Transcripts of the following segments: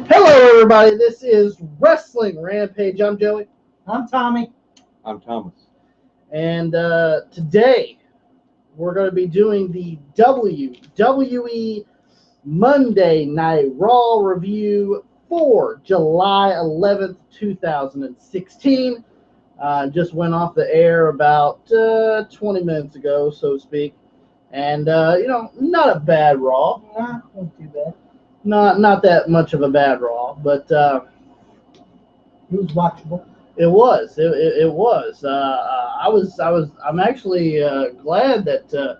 Hello, everybody. This is Wrestling Rampage. I'm Joey. I'm Tommy. I'm Thomas. And today we're going to be doing the WWE Monday Night Raw review for July 11th, 2016. Just went off the air about 20 minutes ago, so to speak. And, not a bad Raw. Nah, not too bad. Not that much of a bad Raw, but It was watchable. it was. It was. I'm actually glad that the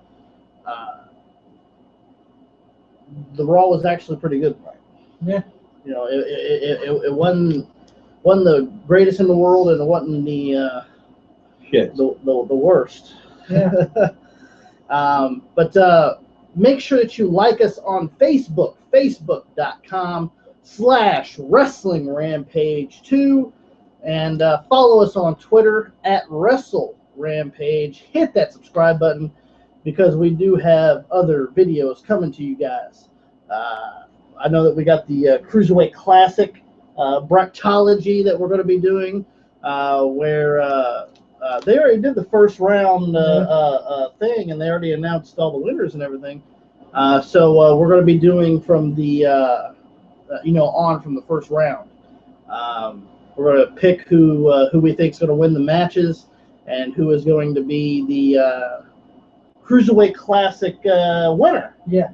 Raw was actually pretty good. Yeah. You know, it wasn't the greatest in the world, and it wasn't the worst. Yeah. But make sure that you like us on Facebook, facebook.com/Wrestling Rampage 2, and follow us on Twitter at Wrestle Rampage. Hit that subscribe button because we do have other videos coming to you guys. I know that we got the Cruiserweight Classic Bracketology that we're going to be doing, where they already did the first round thing, and they already announced all the winners and everything. So we're going to be doing from the on from the first round. We're going to pick who we think is going to win the matches and who is going to be the Cruiserweight Classic winner. Yeah.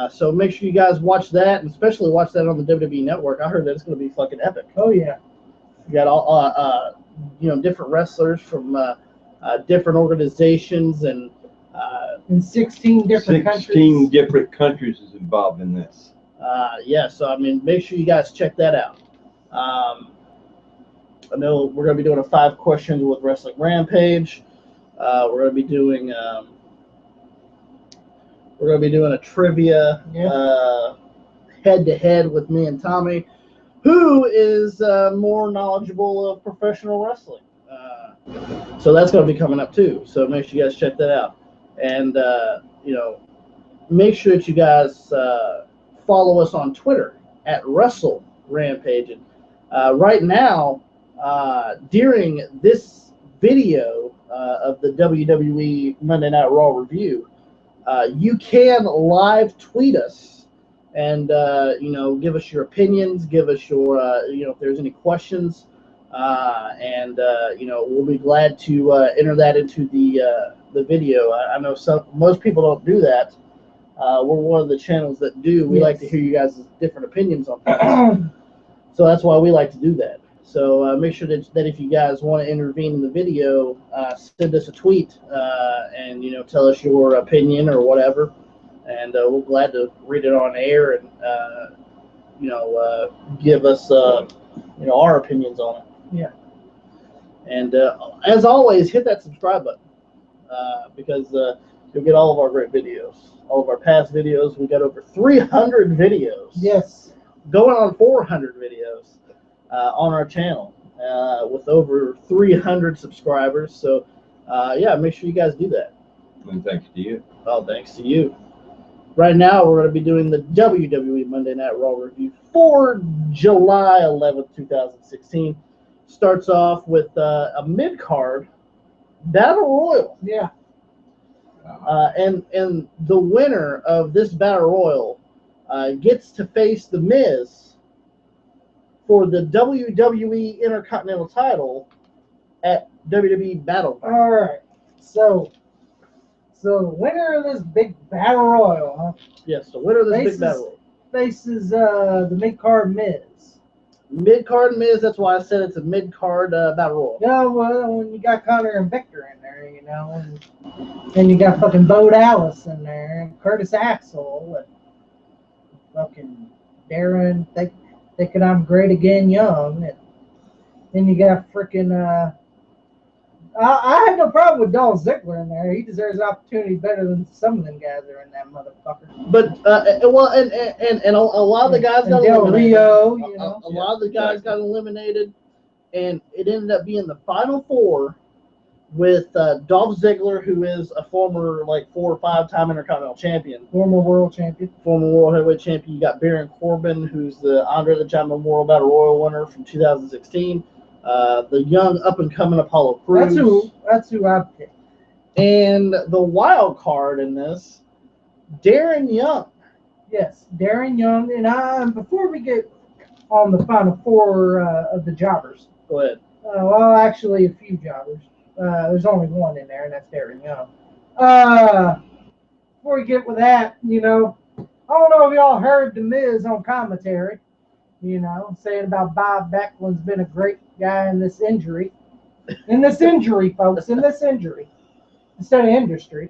So make sure you guys watch that, and especially watch that on the WWE Network. I heard that it's going to be fucking epic. Oh yeah. You got all different wrestlers from different organizations and In 16 different countries. 16 different countries is involved in this. so I mean, make sure you guys check that out. I know we're going to be doing a 5 questions with Wrestling Rampage. We're going to be doing a trivia head to head with me and Tommy, who is more knowledgeable of professional wrestling. So that's going to be coming up too. So make sure you guys check that out. And, make sure that you guys follow us on Twitter at Wrestle Rampage. And right now, during this video of the WWE Monday Night Raw review, you can live tweet us and, give us your opinions, give us your, if there's any questions. We'll be glad to enter that into the video. I know most people don't do that. We're one of the channels that do. We like to hear you guys' different opinions on things. So that's why we like to do that. So make sure that if you guys want to intervene in the video, send us a tweet and tell us your opinion or whatever, and we're glad to read it on air and give us our opinions on it. Yeah. And as always, hit that subscribe button because you'll get all of our great videos, all of our past videos. We got over 300 videos. Yes. Going on 400 videos on our channel with over 300 subscribers. So, make sure you guys do that. And thanks to you. Oh, thanks to you. Right now, we're going to be doing the WWE Monday Night Raw review for July 11th, 2016. Starts off with a mid-card Battle Royal. Yeah. And the winner of this Battle Royal gets to face The Miz for the WWE Intercontinental title at WWE Battle. All right. So the winner of this big Battle Royal, huh? Yes, the winner of this big Battle Royal faces the mid-card Miz. Mid-card Miz, that's why I said it's a mid-card Battle Royal. Yeah, well, when you got Connor and Victor in there, and you got fucking Bo Dallas in there, and Curtis Axel, and fucking Darren thinking I'm great again, young, and then you got freaking I had no problem with Dolph Ziggler in there. He deserves an opportunity better than some of them guys that are in that motherfucker. But and a lot of the guys got Del eliminated. Rio, A lot of the guys got eliminated, and it ended up being the final 4 with Dolph Ziggler, who is a former like 4 or 5-time Intercontinental Champion, Former world champion. former World Heavyweight Champion. You got Baron Corbin, who's the Andre the Giant Memorial Battle Royal winner from 2016. The young up-and-coming Apollo Crews. That's who I picked. And the wild card in this, Darren Young. Yes, Darren Young. And before we get on the final four of the jobbers, Go ahead. well, actually, a few jobbers. There's only one in there, and that's Darren Young. Before we get with that, I don't know if y'all heard The Miz on commentary, saying about Bob Backlund's been a great guy in this injury. In this injury, folks, in this injury. Instead of industry.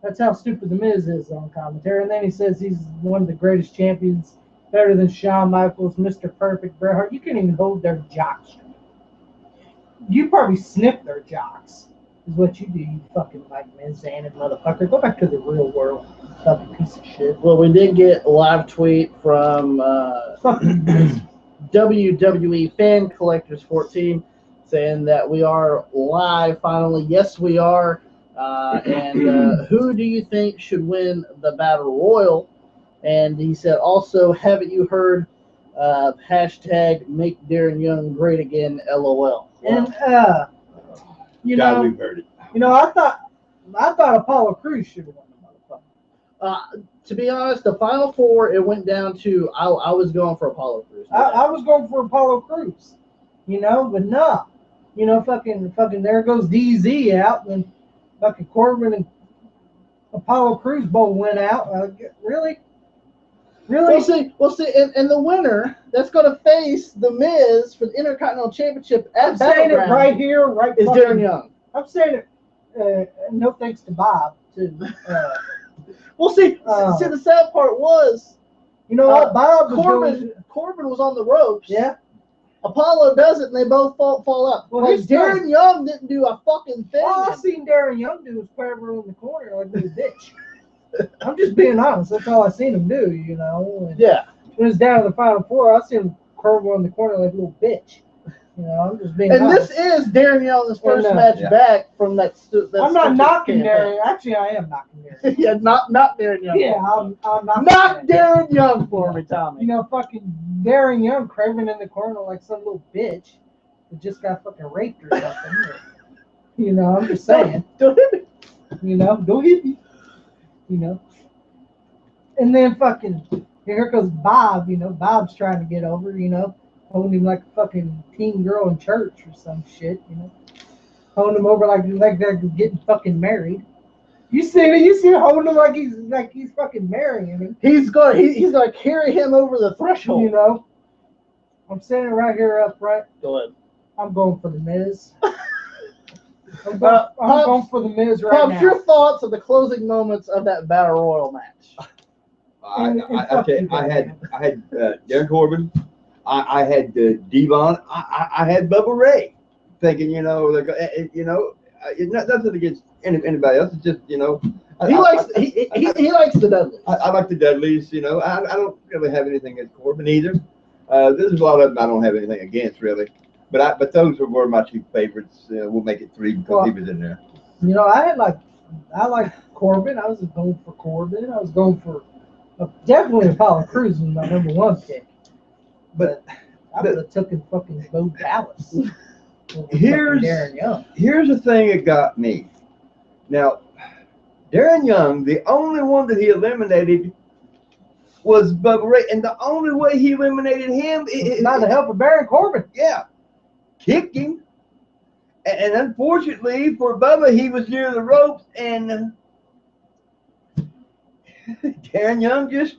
That's how stupid The Miz is on commentary. And then he says he's one of the greatest champions, better than Shawn Michaels, Mr. Perfect, Bret Hart. You can't even hold their jocks. You probably sniff their jocks, is what you do, you fucking Mike Manzanin motherfucker. Go back to the real world, fucking piece of shit. Well, we did get a live tweet from WWE Fan Collectors 14 saying that we are live finally. Yes, we are. And who do you think should win the Battle Royal? And he said, also, haven't you heard hashtag make Darren Young great again, LOL. And God, we've heard it. I thought Apollo Crews should have won the motherfucker. To be honest, the final four, it went down to, I was going for Apollo Crews. I was going for Apollo Crews, but no. Fucking there goes DZ out, and fucking Corbin and Apollo Crews both went out. Really? We'll see. And the winner that's going to face The Miz for the Intercontinental Championship at I'm saying it Battleground right here, right is fucking, Darren Young. I'm saying it, no thanks to Bob, too. We'll see. See, the sad part was, what, Bob was Corbin was on the ropes. Yeah. Apollo does it, and they both fall out. Well, like, Darren Young didn't do a fucking thing. All I seen Darren Young do was quaver in the corner like a little bitch. I'm just being honest. That's all I seen him do, And yeah. when it's down to the final four, I seen him quaver in the corner like a little bitch. I'm just being honest. This is Darren Young's first match back from that. I'm not knocking Darren. Actually, I am knocking Darren. Yeah, not Darren Young. Yeah, I'm knocking Not Darren Young for me, Tommy. Fucking Darren Young quavering in the corner like some little bitch that just got fucking raped or something. I'm just saying. Don't hit me. Don't hit me. And then fucking here goes Bob. Bob's trying to get over. Holding him like a fucking teen girl in church or some shit. Holding him over like they're getting fucking married. You see him holding him like he's fucking marrying him. He's gonna carry him over the threshold. I'm standing right here upright. Go ahead. I'm going for The Miz. I'm going for The Miz right now. Your thoughts of the closing moments of that Battle Royal match? I had Darren Corbin. I had Devon. I had Bubba Ray. Thinking, nothing against anybody else. It's just, he likes the Dudleys. I like the Dudleys. I don't really have anything against Corbin either. There's a lot of them I don't have anything against really. But those were my two favorites. We'll make it three because he was in there. I like Corbin. I was going for Corbin. I was going for definitely Apollo Crews was my number one pick. But I would have taken fucking Bo Dallas. Here's the thing that got me. Now, Darren Young, the only one that he eliminated was Bubba Ray, and the only way he eliminated him is by the help of Baron Corbin. Yeah, kicked him, and unfortunately for Bubba, he was near the ropes, and Darren Young just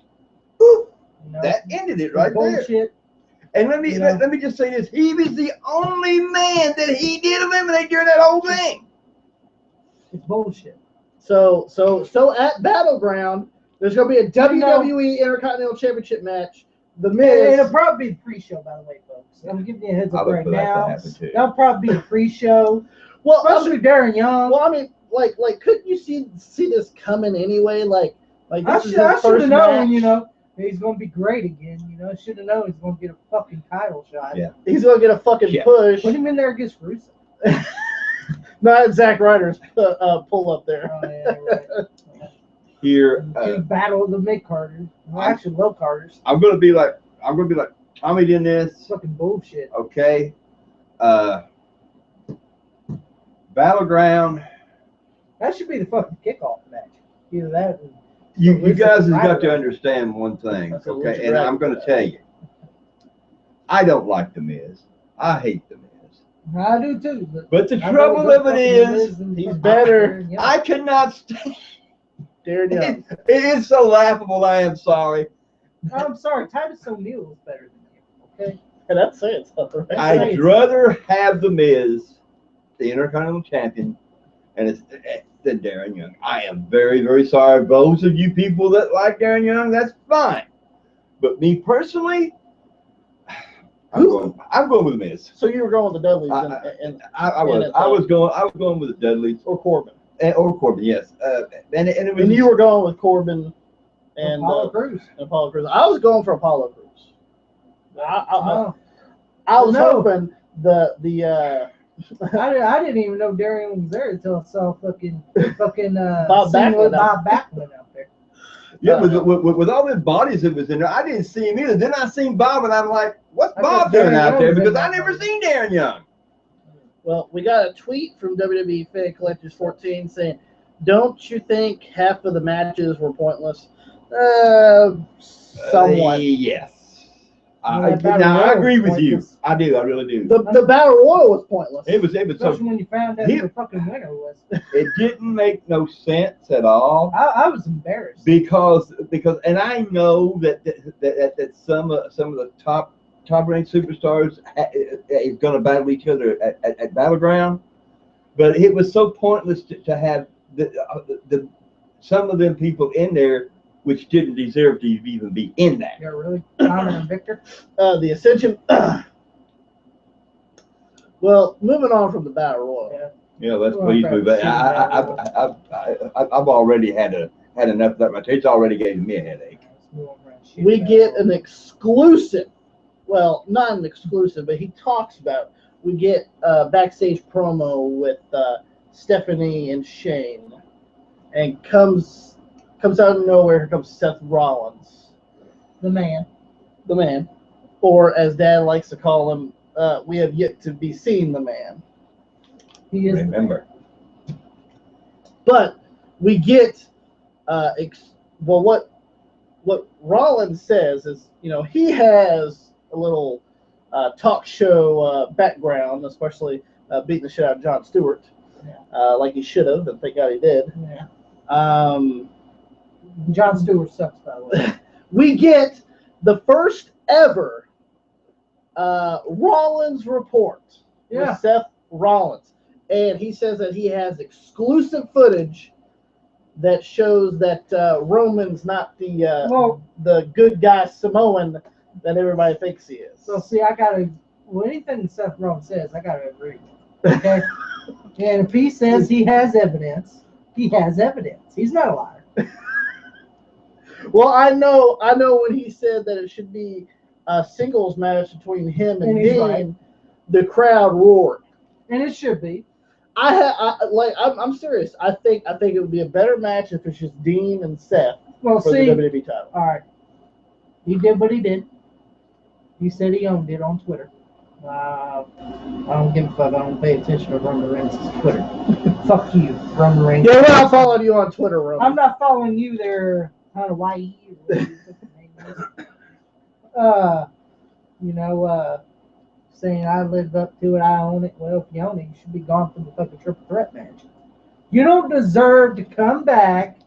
that ended it right there. And let me just say this: he was the only man that he did eliminate during that whole thing. It's bullshit. So at Battleground, there's going to be a WWE Intercontinental Championship match. The Miz. It'll probably be a pre-show, by the way, folks. I'm giving you a heads up right now. That'll probably be a pre-show. Well, especially Darren Young. Well, I mean, like, couldn't you see this coming anyway? Like I should have known, he's going to be great again. I should have known he's going to get a fucking title shot. Yeah. He's going to get a fucking push. Put him in there against Russo. No, that's Zack Ryder's pull up there. Oh, yeah, right. Here, Battle of the mid carders. Well, actually, low carders. I'm gonna be like Tommy did this. Fucking bullshit. Okay. Battleground. That should be the fucking kickoff match. Either that. Or You guys have Right got to away. understand one thing, That's a okay? legit And I'm right going to tell you, I don't like The Miz. I hate The Miz. I do too. But the I trouble know of it is, he's better. I cannot stand. Darren Young. It is so laughable. I am sorry. I'm sorry. Titus O'Neil is better than you. Okay. And that's saying something, right? I'd rather have The Miz, the Intercontinental Champion, and it's than Darren Young. I am very, very sorry. Those of you people that like Darren Young, that's fine. But me personally, I'm going with The Miz. So you were going with the Dudleys, I was going with the Dudleys or Corbin, or Corbin, yes. And it was. and you were going with Corbin and Apollo Crews. Apollo Crews. I was going for Apollo Crews. I was No. hoping the I didn't even know Darian was there until I saw fucking Bob scene Backlund with Bob Backlund out there. Yeah, with all the bodies that was in there, I didn't see him either. Then I seen Bob, and I'm like, "What's I Bob thought doing Darren out there?" Young was Because in I that never movie. seen Darren Young. Well, we got a tweet from WWE Fan Collectors 14 saying, "Don't you think half of the matches were pointless?" Somewhat. Yes. Yeah, that Now I Battle agree Royal with you. was- I do. I really do. The Battle Royal was pointless. It was so. Especially when you found out He- who the fucking winner was. It didn't make no sense at all. I was embarrassed. Because and I know that some of the top ranked superstars is going to battle each other at Battleground, but it was so pointless to have the some of them people in there which didn't deserve to even be in that. Yeah, really? Connor and Victor? The Ascension. Well, moving on from the Battle Royal. Yeah. Yeah, let's Well, please okay. move. I've already had enough of that much. It's already gave me a headache. We get an exclusive, well, not an exclusive, but he talks about, we get a backstage promo with Stephanie and Shane, and comes out of nowhere, here comes Seth Rollins, The man. or as Dad likes to call him, we have yet to be seen the man. He is. Remember. But we get, what Rollins says is, he has a little talk show background, especially beating the shit out of Jon Stewart, like he should have, and thank God he did. Yeah. Jon Stewart sucks, by the way. We get the first ever Rollins report with Seth Rollins. And he says that he has exclusive footage that shows that Roman's not the good guy Samoan that everybody thinks he is. So, see, anything that Seth Rollins says, I got to agree with. Okay? And if he says he has evidence, he has evidence. He's not a liar. Well, I know when he said that it should be a singles match between him and he's Dean, right. the crowd roared. And it should be. I'm serious. I think it would be a better match if it's just Dean and Seth Well, for see, the WWE title. all right. He did what he did. He said he owned it on Twitter. I don't give a fuck. I don't pay attention to Roman Reigns' Twitter. Fuck you, Roman Reigns. Yeah, we're not following you on Twitter, Roman. I'm not following you there, kind of YE. Saying I lived up to it, I own it. Well, if you own it, you should be gone from the fucking triple threat match. You don't deserve to come back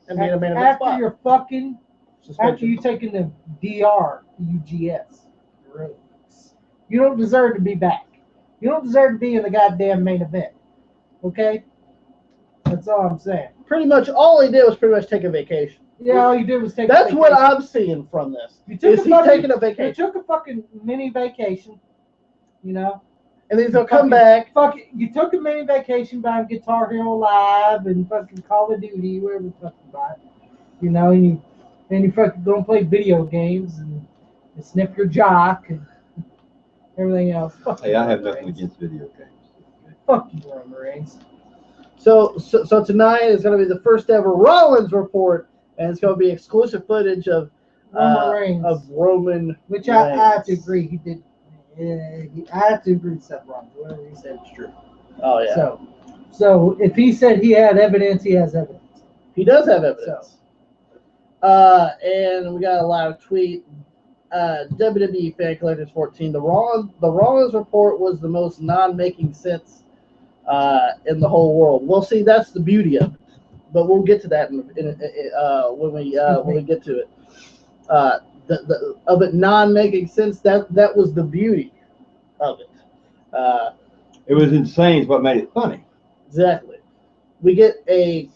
and be in a main event after spot. your fucking Suspension. after you taking the DRUGS drugs. You don't deserve to be back. You don't deserve to be in the goddamn main event. Okay? That's all I'm saying. Pretty much all he did was pretty much take a vacation. Yeah, all you did was take That's a vacation. what I'm seeing from this. You took Is a he fucking- taking a You vacation? took a fucking mini vacation, you know? And then he's going to come back. You took a mini vacation buying Guitar Hero Live and fucking Call of Duty, wherever you fucking buy it. You know, and you fucking go and play video games and sniff your jock and everything else. Fuck Hey, you, I have Roman nothing Reigns. against video games. Fuck you, Roman Reigns. So tonight is going to be the first ever Rollins report, and it's going to be exclusive footage of Roman which Reigns. I have to agree. He did. I have to agree with Seth Rollins. Whatever he said is true. Oh yeah. So if he said he had evidence, he has evidence. He does have evidence. And we got a lot of tweet. WWE Fan Collectors 14. The Rollins report was the most non-making sense in the whole world. Well, see, that's the beauty of it. But we'll get to that when we get to it. Of it non-making sense, that was the beauty of it. It was insane. Is what made it funny. Exactly. We get a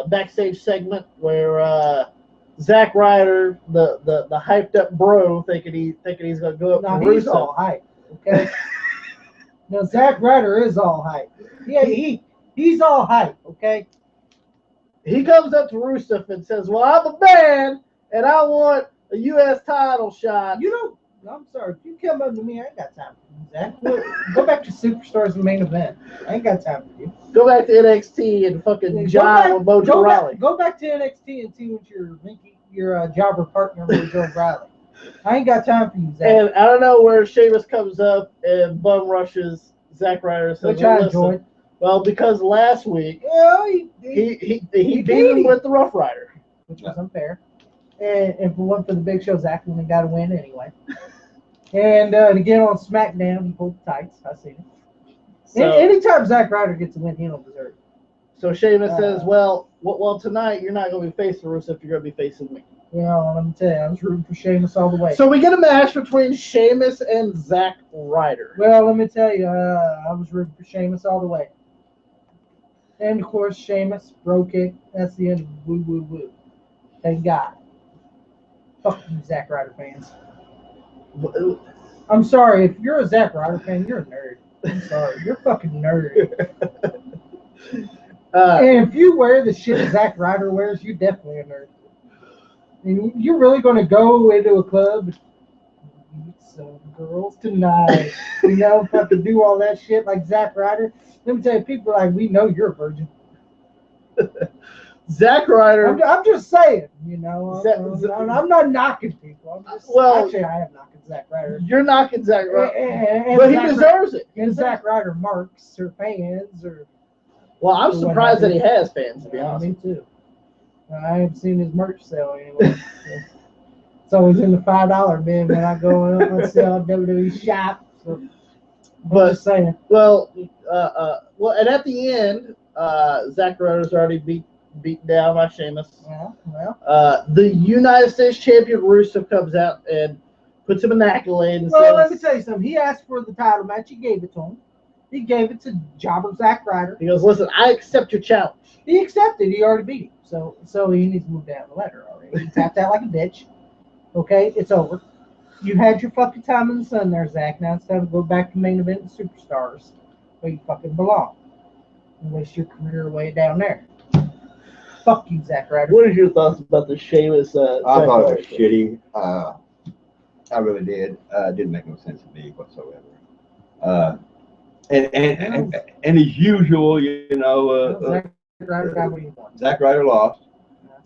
backstage segment where Zack Ryder, the hyped up bro, thinking he's gonna go up to Rusev. He's all hype. Okay. No, Zack Ryder is all hype. Yeah, he's all hype. Okay. He comes up to Rusev and says, "Well, I'm a man, and I want a U.S. title shot." You don't. I'm sorry. If you come up to me, I ain't got time for you, Zach. Go back to Superstars and Main Event. I ain't got time for you. Go back to NXT and fucking jive with Mojo Rawley. Go back to NXT and see what your jobber partner Mojo Rawley. I ain't got time for you, Zach. And I don't know where Sheamus comes up and bum rushes Zack Ryder. Says, which I enjoyed. Well, because last week he beat him with the Rough Rider, which was unfair. And if it wasn't for the Big Show, Zach would have got a win anyway. And to get on SmackDown, he pulled the tights. I seen it. So, anytime Zack Ryder gets a win, he don't deserve it. So Sheamus says, well, tonight you're not going to be facing Rusev, you're going to be facing me. Well, let me tell you, I was rooting for Sheamus all the way. So we get a match between Sheamus and Zack Ryder. Well, let me tell you, I was rooting for Sheamus all the way. And, of course, Sheamus, bro kick. That's the end of woo, woo, woo. Thank God. Fuck you, Zack Ryder fans. I'm sorry. If you're a Zack Ryder fan, you're a nerd. I'm sorry. You're a fucking nerd. And if you wear the shit Zack Ryder wears, you're definitely a nerd. And you're really going to go into a club and meet some girls tonight. You know, fucking do all that shit like Zack Ryder. Let me tell you, people are like, we know you're a virgin. Zack Ryder. I'm just saying, you know. I'm not knocking people. Actually, I am knocking Zack Ryder. You're knocking Zack Ryder. But he deserves it. And Zack Ryder marks or fans or. Well, I'm surprised that he has fans, to be honest. Me too. I haven't seen his merch sale anyway. It's always in the $5 bin when I go up and sell WWE shop. So, but just saying. Well, and at the end, Zack Ryder's already beat down by Sheamus. Yeah, well. The United States champion Rusev comes out and puts him an accolade and says, let me tell you something. He asked for the title match. He gave it to him. He gave it to jobber Zack Ryder. He goes, listen, I accept your challenge. He accepted. He already beat him. So he needs to move down the ladder already. He tapped out like a bitch. Okay, it's over. You had your fucking time in the sun there, Zach. Now it's time to go back to Main Event and Superstars where you fucking belong. And waste your career away down there. Fuck you, Zack Ryder. What are your thoughts about the Sheamus? I thought it was shitty. I really did. It didn't make no sense to me whatsoever. And as usual, you know, Zack Ryder lost.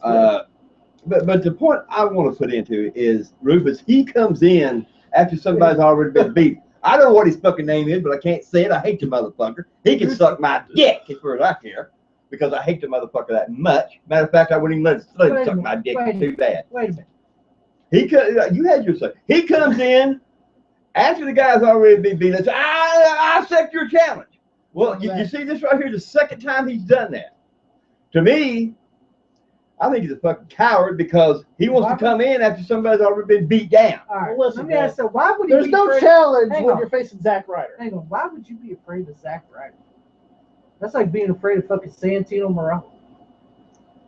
But the point I want to put into is Rufus. He comes in after somebody's already been beat. I don't know what his fucking name is, but I can't say it. I hate the motherfucker. He can suck my dick as far as I care, because I hate the motherfucker that much. Matter of fact, I wouldn't even let him suck my dick too bad. Wait a minute. You had your say. He comes in after the guy's already been beat. And says, I accept your challenge. Well, you see this right here, the second time he's done that. To me, I think he's a fucking coward because he wants to come in after somebody's already been beat down. All right, listen, let me ask you, why would there's no challenge when you're facing Zack Ryder. Hang on, why would you be afraid of Zack Ryder? That's like being afraid of fucking Santino Marella.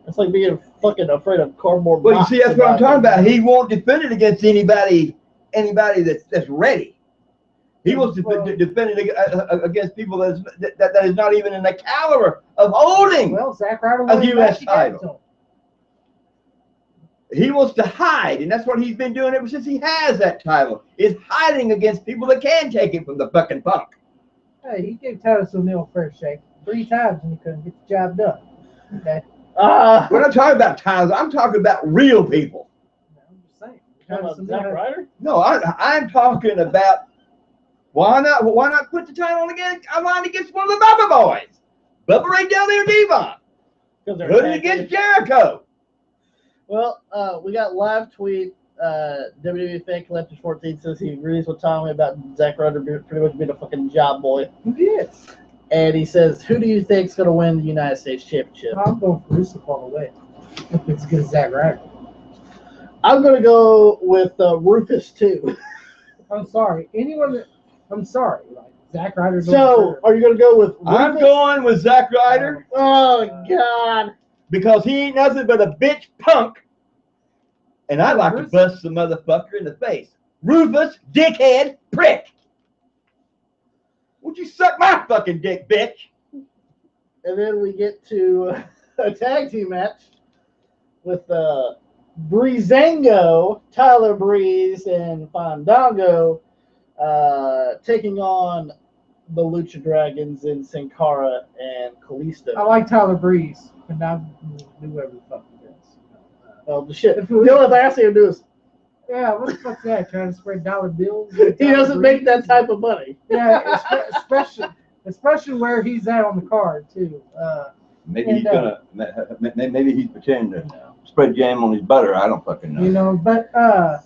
That's like being fucking afraid of cardboard. Well, you see, that's what I'm talking about. He won't defend it against anybody that's ready. He wants to defend it against people that is not even in the caliber of holding Zack Ryder a U.S. title. He wants to hide, and that's what he's been doing ever since he has that title, is hiding against people that can take it from the fucking punk. Hey, he gave Titus O'Neil a fair shake. 3 times and he couldn't get the job done. Okay. We're not talking about times. I'm talking about real people. I'm just saying. Zack Ryder? No, I'm talking about why not put the title on against one of the Bubba boys, Bubba Ray Dudley or Devon, put it against Jericho. Well, we got live tweet. WWE Fake Collector 14 says he agrees with Tommy about Zack Ryder pretty much being a fucking job boy. He is. And he says, who do you think's going to win the United States Championship? I'm going for Rusev all the way. If it's good as Zack Ryder. I'm going to go with Rufus, too. I'm sorry. I'm sorry. Like, Zack Ryder's So, are you going to go with Rufus? I'm going with Zack Ryder. Oh, God. Because he ain't nothing but a bitch punk. And I like to bust the motherfucker in the face. Rufus, dickhead, prick. Would you suck my fucking dick, bitch? And then we get to a tag team match with Breezango, Tyler Breeze, and Fandango taking on the Lucha Dragons in Sin Cara and Kalisto. I like Tyler Breeze, but now do whatever the fuck he does. Well, the only thing I see him do is yeah, what the fuck's that? Trying to spread dollar bills? he doesn't make that type of money. Yeah, especially where he's at on the card too. Maybe he's maybe he's pretending to spread jam on his butter. I don't fucking know. You know, but I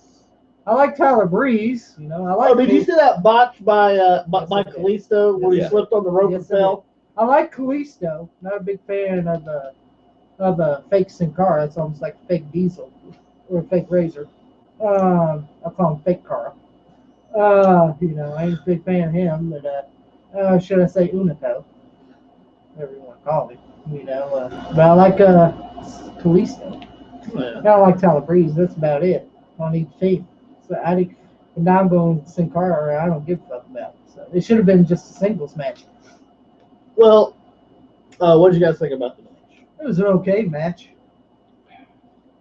like Tyler Breeze. You know, I like. Did you see that botch by Kalisto where he slipped on the rope and fell? I like Kalisto. Not a big fan of the fake Sin Cara. It's almost like fake Diesel or a fake Razor. I call him fake Cara. You know, I ain't a big fan of him, but should I say Unico? Whatever you want to call him. You know, but I like Kalisto. Yeah. I don't like Tyler Breeze. That's about it on each team. So and now I'm going Sin Cara. I don't give a fuck about it. So it should have been just a singles match. Well, what did you guys think about the match? It was an okay match.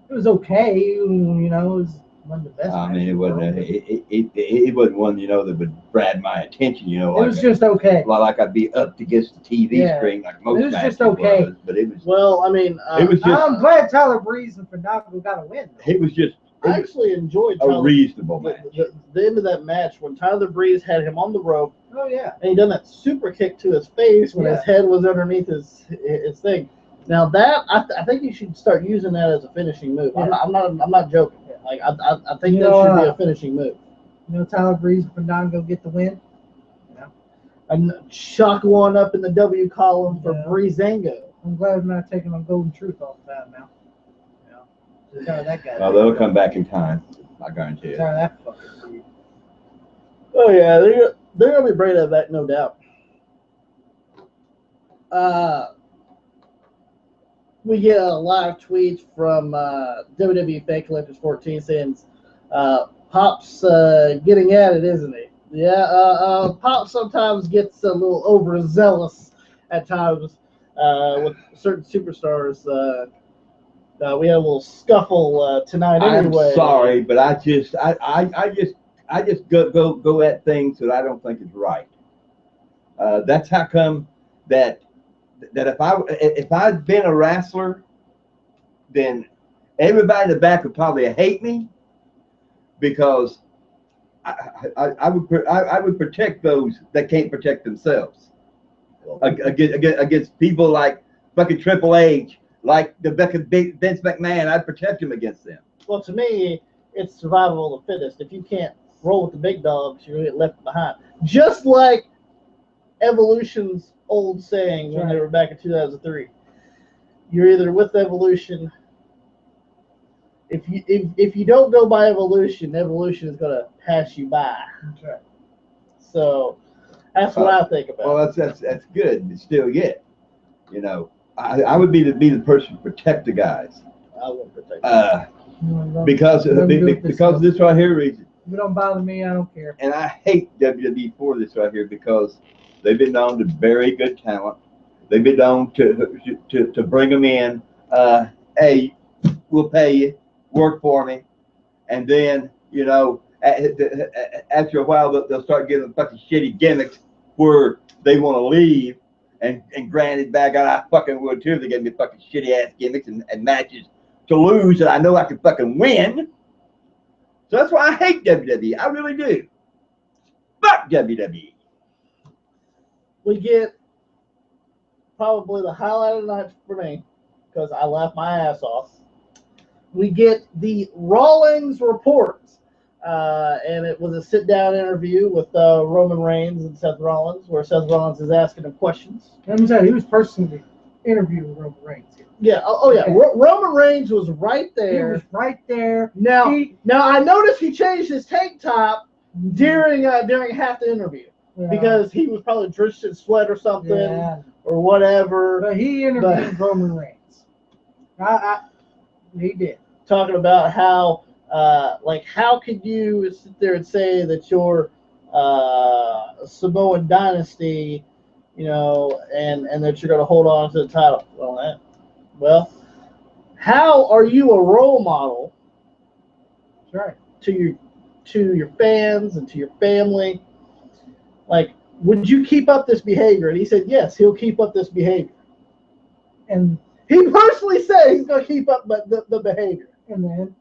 It was okay. You know, it was one of the best. I mean, it wasn't. It wasn't one, you know, that would grab my attention. You know, it was just okay. Like I'd be up against the TV screen, like most. It was just okay. But it was. Well, I mean, it was just. I'm glad Tyler Breeze and Fandango got a win. Though. It was just. I actually enjoyed a reasonable match. The end of that match when Tyler Breeze had him on the rope. Oh yeah. And he done that super kick to his face when his head was underneath his thing. Now that I think you should start using that as a finishing move. Yeah. I'm not joking. Like I think that should be a finishing move. You know, Tyler Breeze and Fandango get the win. Yeah. And chalk one up in the W column for Breezango. I'm glad I'm not taking on Golden Truth all the time now. You know, that guy. Well, they'll come back in time. I guarantee it. That fucking dude. Oh yeah, they're gonna be bringing that back, no doubt. We get a live tweet from WWE Fake Collectors 14 saying, "Pop's getting at it, isn't he?" Yeah, Pop sometimes gets a little overzealous at times with certain superstars. We had a little scuffle tonight. Anyway, I'm sorry, but I just go at things that I don't think is right. That's how come that if I'd been a wrestler, then everybody in the back would probably hate me because I would protect those that can't protect themselves against people like fucking Triple H, like the Vince McMahon. I'd protect him against them. Well, to me, it's survival of the fittest. If you can't roll with the big dogs, you're gonna get left behind. Just like Evolution's old saying when they were back in 2003, you're either with Evolution. If you don't go by Evolution is gonna pass you by. Okay. So that's what I think about. Well, that's good. But still, yet, you know, I would be the person to protect the guys. I wouldn't protect them. Because of this right here reason. If it don't bother me, I don't care. And I hate WWE for this right here because they've been known to bury good talent. They've been known to bring them in. Hey, we'll pay you, work for me, and then you know after a while they'll start getting fucking shitty gimmicks where they want to leave, And granted, by God, I fucking would too if they gave me fucking shitty ass gimmicks and matches to lose that I know I can fucking win. So that's why I hate WWE. I really do. Fuck WWE. We get probably the highlight of the night for me, because I laughed my ass off. We get the Rawlings report. And it was a sit-down interview with Roman Reigns and Seth Rollins, where Seth Rollins is asking him questions. Let me tell you, he was personally interviewing Roman Reigns here. Yeah. Oh yeah. Okay. Roman Reigns was right there. He was right there. Now I noticed he changed his tank top during half the interview, because he was probably drenched in sweat or something or whatever. But he interviewed Roman Reigns. He did. Talking about how. How could you sit there and say that your Samoan dynasty, and that you're going to hold on to the title? Well, how are you a role model? That's right. To your fans and to your family? Like, would you keep up this behavior? And he said, yes, he'll keep up this behavior. And he personally said he's going to keep up the behavior. And then.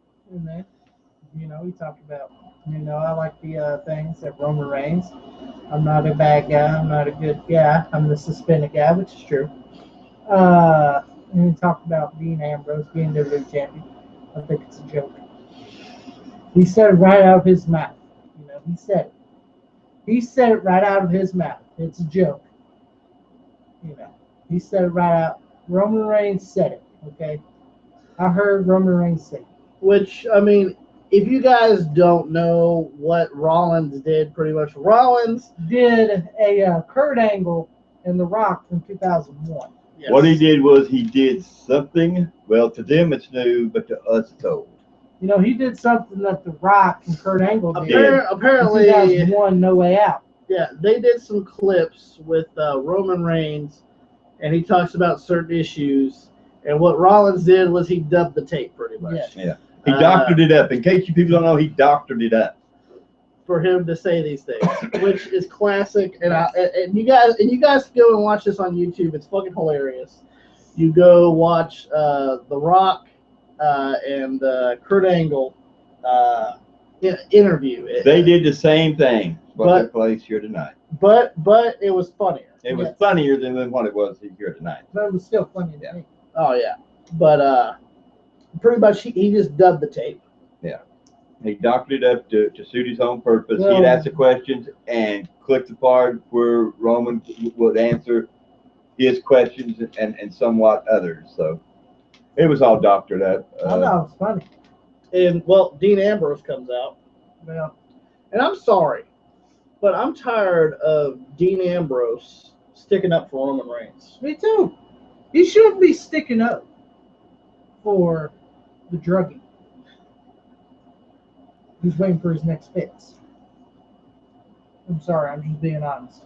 He talked about, I like the things that Roman Reigns. I'm not a bad guy. I'm not a good guy. I'm the suspended guy, which is true. And he talked about Dean Ambrose being WWE champion. I think it's a joke. He said it right out of his mouth. He said it. He said it right out of his mouth. It's a joke. He said it right out. Roman Reigns said it, okay? I heard Roman Reigns say it. Which, I mean, if you guys don't know what Rollins did, pretty much Rollins did a Kurt Angle in The Rock from 2001. Yes. What he did was he did something, well, to them it's new, but to us it's old. He did something that The Rock and Kurt Angle did. Apparently, in 2001, No Way Out. Yeah, they did some clips with Roman Reigns, and he talks about certain issues. And what Rollins did was he dubbed the tape, pretty much. Yeah. He doctored it up. In case you people don't know, he doctored it up for him to say these things, which is classic. And you guys go and watch this on YouTube. It's fucking hilarious. You go watch The Rock and Kurt Angle interview. They did the same thing. What took place here tonight. But it was funnier. It was funnier than what it was here tonight. But it was still funny to me. Oh yeah, but pretty much he just dubbed the tape. Yeah, he doctored it up to suit his own purpose. He'd ask the questions and click the part where Roman would answer his questions and somewhat others. So it was all doctored up. I thought it was funny. And Dean Ambrose comes out. Yeah. And I'm sorry, but I'm tired of Dean Ambrose sticking up for Roman Reigns. Me too. He shouldn't be sticking up for the druggie. He's waiting for his next fix. I'm sorry, I'm just being honest.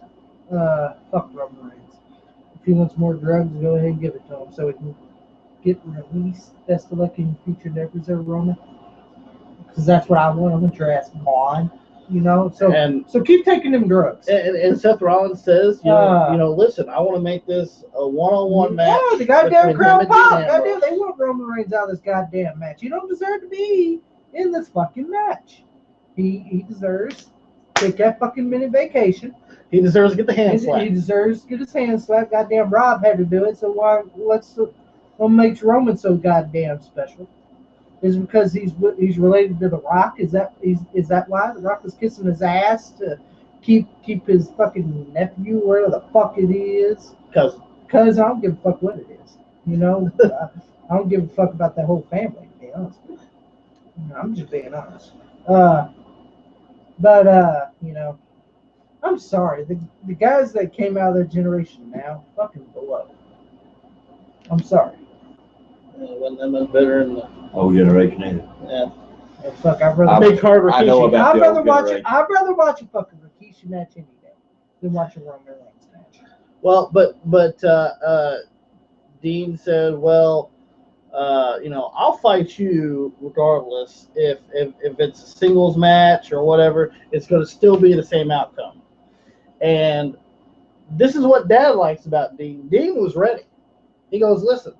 Fuck Roman Reigns. If he wants more drugs, go ahead and give it to him so he can get released. Best of luck in your future endeavors there, Roman. Because that's what I want. I want your ass gone. So keep taking them drugs. And Seth Rollins says, listen, I want to make this a one-on-one match. Yeah, the goddamn crowd pop. Goddamn, they want Roman Reigns out of this goddamn match. You don't deserve to be in this fucking match. He deserves to take that fucking minute vacation. He deserves to get the hand slapped. He deserves to get his hand slapped. Goddamn Rob had to do it. So what makes Roman so goddamn special? Is because he's related to The Rock? Is that why The Rock was kissing his ass to keep his fucking nephew where the fuck it is? Because I don't give a fuck what it is. I don't give a fuck about that whole family, to be honest with you. I'm just being honest. I'm sorry. The guys that came out of their generation now fucking blow. I'm sorry. It wasn't that much better in the old generation either. Yeah. Fuck, I'd rather Big Carver. I know about I'd rather watch a fucking Rikishi match any day than watch a Roman Reigns match. Well, but Dean said, I'll fight you regardless if it's a singles match or whatever. It's going to still be the same outcome. And this is what Dad likes about Dean. Dean was ready. He goes, listen,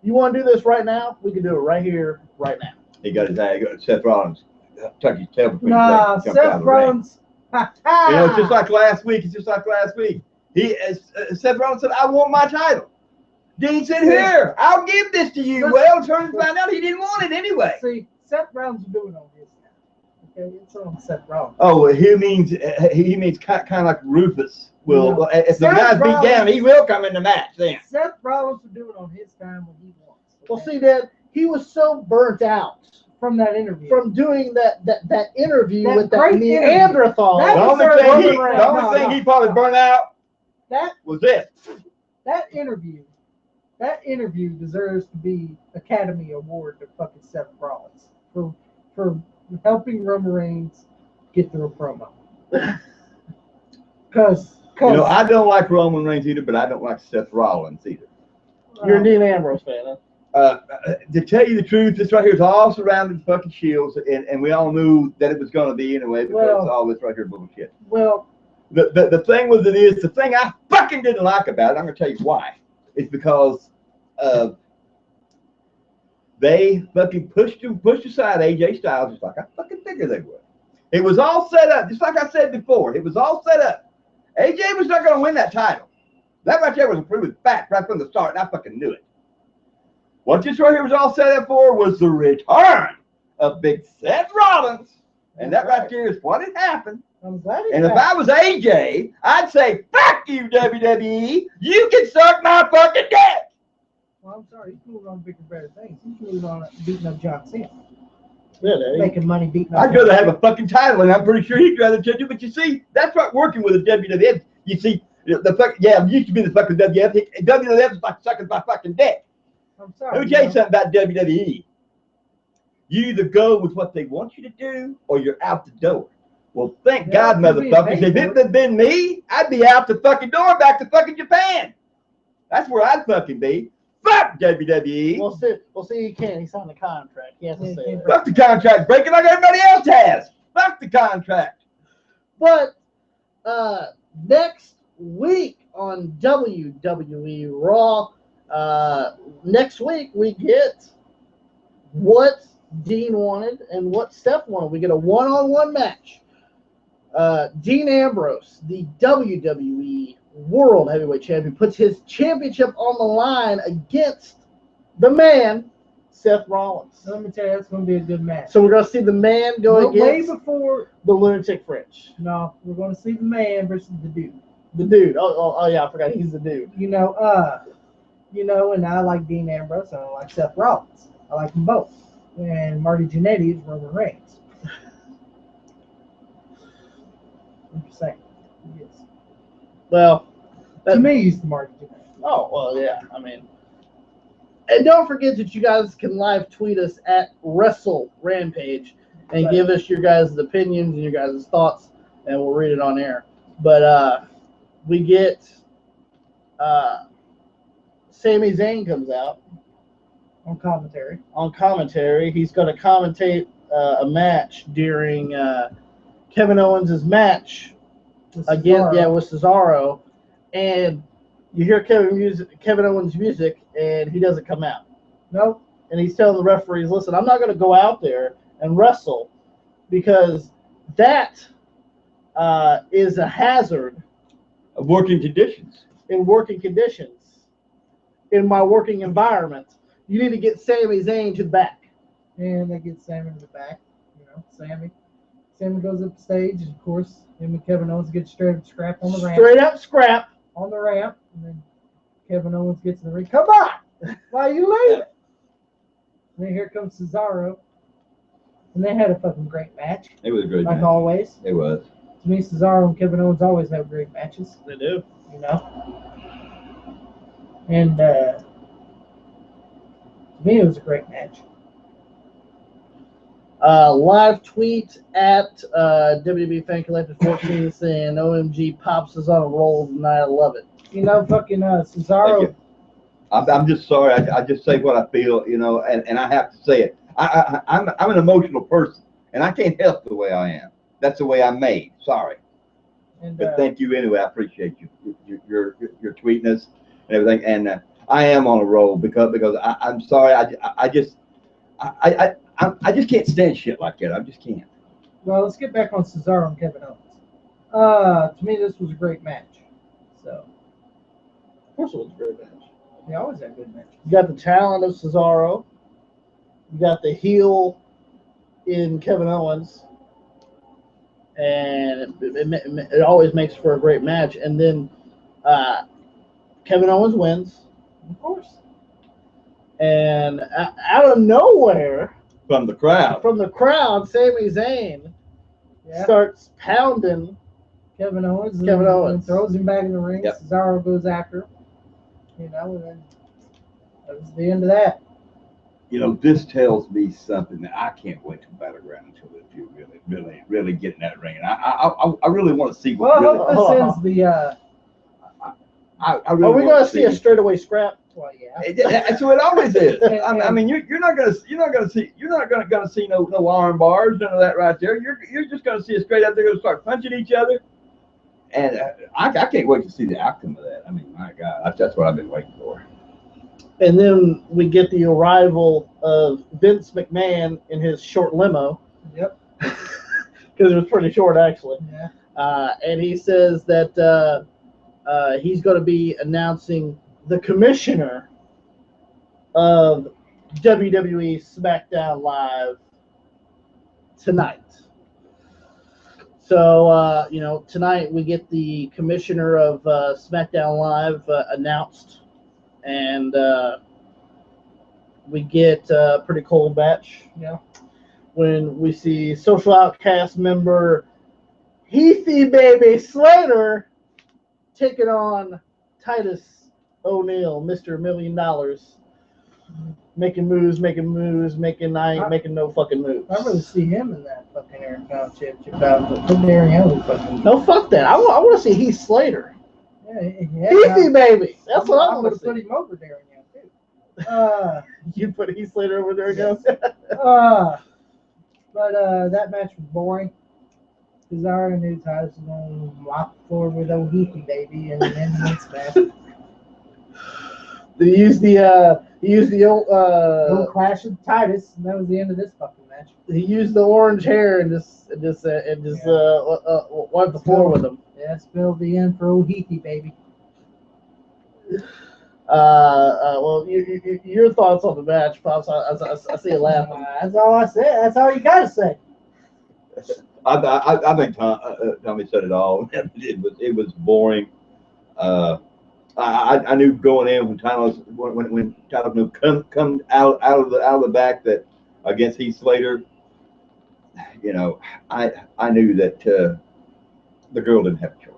you want to do this right now? We can do it right here, right now. He got his eye. He got Seth Rollins. Tuck his tail between Nah, his legs, jumped out Seth of the ring. Rollins. You know, it's just like last week. It's just like last week. Seth Rollins said, I want my title. Dean said, here, I'll give this to you. Well, turns to find out he didn't want it anyway. See, Seth Rollins is doing on his now. Okay, it's on Seth Rollins. Oh, well, he means kind of like Rufus. Well, if the guy's beat down, he will come in the match then. Seth Rollins will do it on his time when he wants. Okay? Well, see, Dad, he was so burnt out from that interview, from doing that interview That with that great Neanderthal. That The only thing he probably burned out was this. That interview deserves to be Academy Award to fucking Seth Rollins for helping Roman Reigns get through a promo. Because You know, I don't like Roman Reigns either, but I don't like Seth Rollins either. You're a Dean Ambrose fan, huh? To tell you the truth, this right here is all surrounded with fucking shields, and we all knew that it was going to be anyway because all this right here bullshit. Well, the thing with it is, the thing I fucking didn't like about it, I'm going to tell you why. It's because they fucking pushed aside AJ Styles just like I fucking figured they would. It was all set up, just like I said before. It was all set up. AJ was not going to win that title. That right there was a proven fact right from the start, and I fucking knew it. What this right here was all set up for was the return of Big Seth Rollins. And that right there is what had happened. I'm glad and if I was AJ, I'd say, fuck you, WWE. You can suck my fucking dick. Well, I'm sorry. He's moving on to bigger, better things. He's moving on beating up John Cena. Yeah, Daddy. Making money beating up I'd rather have a fucking title, and I'm pretty sure he'd rather touch it. But you see, that's what working with the WWF. You see, it used to be the fucking WWF. WWF is like sucking my fucking dick. I'm sorry. Let me tell you something about WWE. You either go with what they want you to do, or you're out the door. Well, thank God, motherfuckers. If it had been me, I'd be out the fucking door back to fucking Japan. That's where I'd fucking be. Fuck WWE. Well, see, he can't. He signed a contract. He has to say that. Fuck the contract. Break it like everybody else has. Fuck the contract. But next week on WWE Raw, next week we get what Dean wanted and what Steph wanted. We get a one-on-one match. Dean Ambrose, the WWE World Heavyweight Champion, puts his championship on the line against the man, Seth Rollins. Let me tell you, that's going to be a good match. So we're going to see the man go against the Lunatic French. No, we're going to see the man versus the dude. The dude. Oh yeah, I forgot he's the dude. And I like Dean Ambrose and I like Seth Rollins. I like them both. And Marty Jannetty is Roman Reigns. I'm just saying. Yes. Well, to me, he's the Marty Jannetty. Oh, well, yeah. I mean, and don't forget that you guys can live tweet us at Wrestle Rampage and give us your guys' opinions and your guys' thoughts, and we'll read it on air. But we get Sami Zayn comes out on commentary. He's going to commentate a match during Kevin Owens' match with Cesaro, and you hear Kevin Owens' music, and he doesn't come out. Nope. And he's telling the referees, listen, I'm not going to go out there and wrestle because that is a hazard of working conditions. In my working environment. You need to get Sami Zayn to the back. And they get Sami to the back. Sami goes up the stage, and of course, him and Kevin Owens get straight up scrap on the ramp. Straight up scrap. On the ramp. And then Kevin Owens gets in the ring. Come on! Why are you leaving? And then here comes Cesaro. And they had a fucking great match. It was a great match. Like always. It was. To me, Cesaro and Kevin Owens always have great matches. They do. And to me, it was a great match. Live tweet at WWE Fan Collective 14 saying OMG Pops is on a roll tonight. I love it. Fucking Cesaro. I'm just sorry. I just say what I feel, and I have to say it. I'm an emotional person, and I can't help the way I am. That's the way I'm made. Sorry. And But thank you anyway. I appreciate you. Your tweeting us and everything. And I am on a roll because I'm sorry. I just can't stand shit like that. I just can't. well, let's get back on Cesaro and Kevin Owens. To me, this was a great match. So, Of course, it was a great match. they always have good matches. You got the talent of Cesaro. You got the heel in Kevin Owens. And it always makes for a great match. And then Kevin Owens wins. Of course. And out of nowhere, From the crowd. Sami Zayn starts pounding Kevin Owens. And throws him back in the ring. Yep. Cesaro goes after him. You know, and then that was the end of that. You know, this tells me something that I can't wait to Battleground until the few really get in that ring. And I really want to see what Well, this is the. I really are we want going to see a straightaway scrap? Well, yeah. That's what it always is. I mean, you're not gonna see no arm bars, none of that right there. You're just gonna see it straight up. They're gonna start punching each other, and I can't wait to see the outcome of that. I mean, my God, that's what I've been waiting for. And then we get the arrival of Vince McMahon in his short limo. Yep. Because it was pretty short, actually. Yeah. And he says that he's going to be announcing the commissioner of WWE SmackDown Live tonight. So, tonight we get the commissioner of SmackDown Live announced. And we get a pretty cold match. Yeah. When we see Social Outcast member Heathy Baby Slater taking on Titus O'Neil, Mr. $1 Million, making moves, I ain't making no fucking moves. I'd rather see him in that fucking Intercontinental Championship bout, but put Darren Young fucking. No, fuck that. I want to see Heath Slater. Yeah, Heathy Baby. That's what I want to put see. him over Darren Young too. You put Heath Slater over there again? But that match was boring. Because I already knew Titus was going to mop the floor with old Heathy Baby and then the next match. They used the old Clash of Titus, and that was the end of this fucking match. He used the orange hair and just wiped the floor with him. Yeah, spelled the end for old Heathy Baby. Well, your thoughts on the match, Pops? I see you laughing. That's all I said. That's all you gotta say. I think Tommy said it all. It was boring. I knew going in when Tyler come out of the back that against Heath Slater. You know, I knew that the girl didn't have a choice.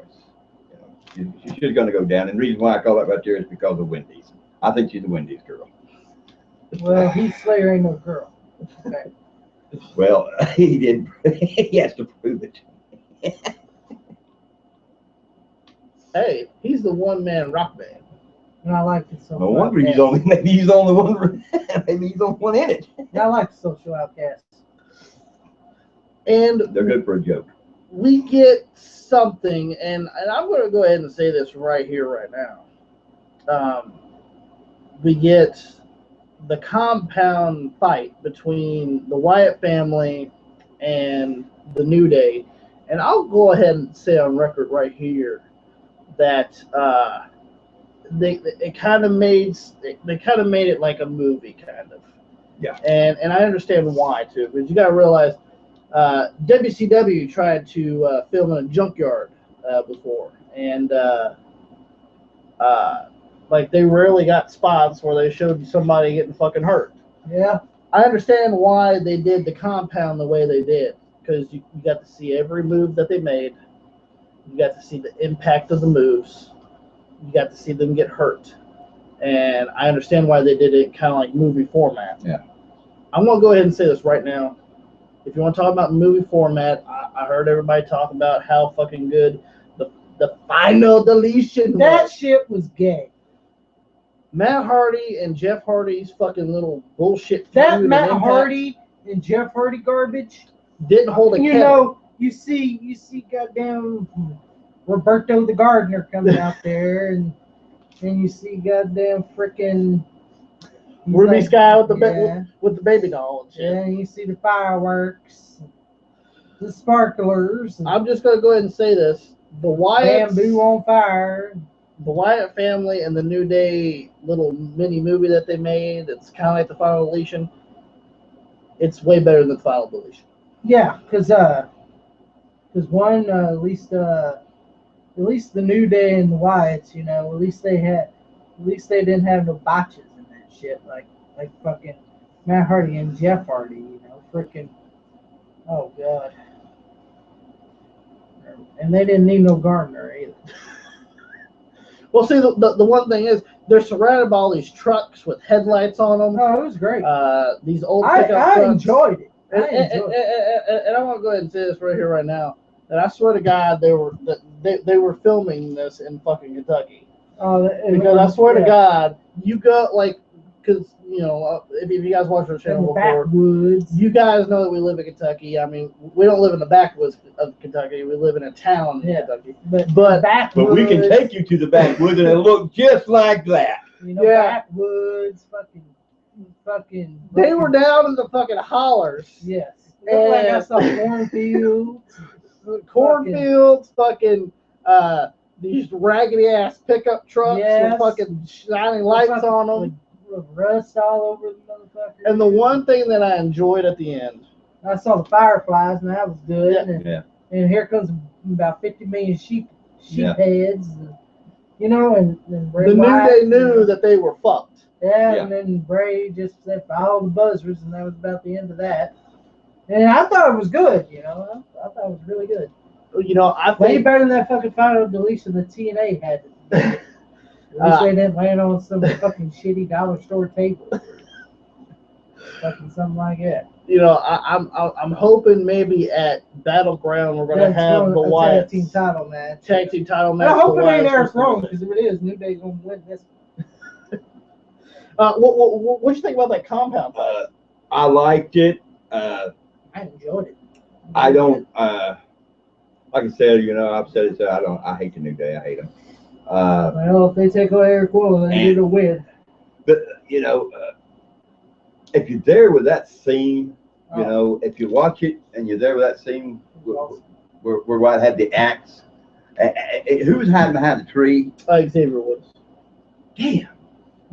You know, she's going to go down, and the reason why I call that right there is because of Wendy's. I think she's a Wendy's girl. Well, Heath Slater ain't no girl. Okay. Well, he did. He has to prove it. Hey, He's the one-man rock band. and I like the social. No wonder Outcast. maybe he's the only one. Maybe he's the only one in it. Yeah, I like the social outcasts. And They're good for a joke. we get something, and I'm going to go ahead and say this right here, right now. We get the compound fight between the Wyatt family and the New Day, and I'll go ahead and say on record right here that they kind of made it like a movie, kind of. Yeah. And I understand why too, because you got to realize WCW tried to film in a junkyard before, and like they rarely got spots where they showed somebody getting fucking hurt. Yeah. I understand why they did the compound the way they did, because you got to see every move that they made. You got to see the impact of the moves. You got to see them get hurt. And I understand why they did it kind of like movie format. Yeah. I'm going to go ahead and say this right now. If you want to talk about movie format, I heard everybody talk about how fucking good the final deletion That was. shit was gay. Matt Hardy and Jeff Hardy's fucking little bullshit. That feud Matt and Hardy and Jeff Hardy garbage. didn't hold a You candle. know, you see, goddamn Roberto the Gardener coming out there, and you see goddamn freaking Ruby Sky with the yeah. with the baby doll and shit. Yeah, and you see the fireworks, the sparklers. I'm just gonna go ahead and say this: the Wyatt bamboo on fire. The Wyatt family and the New Day little mini movie that they made. It's kind of like the Final Deletion. It's way better than the Final Deletion. Yeah, because one at least the New Day and the Wyatts, you know, at least they didn't have no botches in that shit like fucking Matt Hardy and Jeff Hardy, you know, freaking oh god. And they didn't need no Gardner either. Well, see, the one thing is they're surrounded by all these trucks with headlights on them. Oh, it was great. These old pickup trucks. I enjoyed it. And I want to go ahead and say this right here, right now. And I swear to God, they were filming this in fucking Kentucky. Because I swear to God, you go because you know if you guys watch our channel before, you guys know that we live in Kentucky. I mean, we don't live in the backwoods of Kentucky. We live in a town in Kentucky. But we can take you to the backwoods and it look just like that. You know, backwoods, fucking. They were down in the fucking hollers. Yes. And like I saw cornfields, fucking these raggedy ass pickup trucks with fucking shining lights on them. With rust all over the motherfucker. And the one thing that I enjoyed at the end, I saw the fireflies, and that was good. Yeah. And here comes about 50 million sheep heads, you know, and Bray Wyatt, New Day knew that they were fucked. Yeah, and then Bray just said all the buzzers, and that was about the end of that. And I thought it was good, you know. I thought it was really good. You know, I think way better than that fucking Final Deletion the TNA had. At least they didn't land on some fucking shitty dollar store table. Fucking something like that. You know, I'm hoping maybe at Battleground we're gonna have the Wyatt tag team title match. Tag team title match. I hope it ain't Eric Rowan, because if it is, New Day's gonna win this. What'd you think about that compound? I liked it. I enjoyed it. I don't. Like I said, you know, I've said it. So I hate the New Day. I hate them. Well, if they take away Eric Rowan, then you're the win. But you know, if you're there with that scene, you know, if you watch it and you're there with that scene where Wyatt had the axe, who was hiding behind the tree? Xavier Woods. Damn.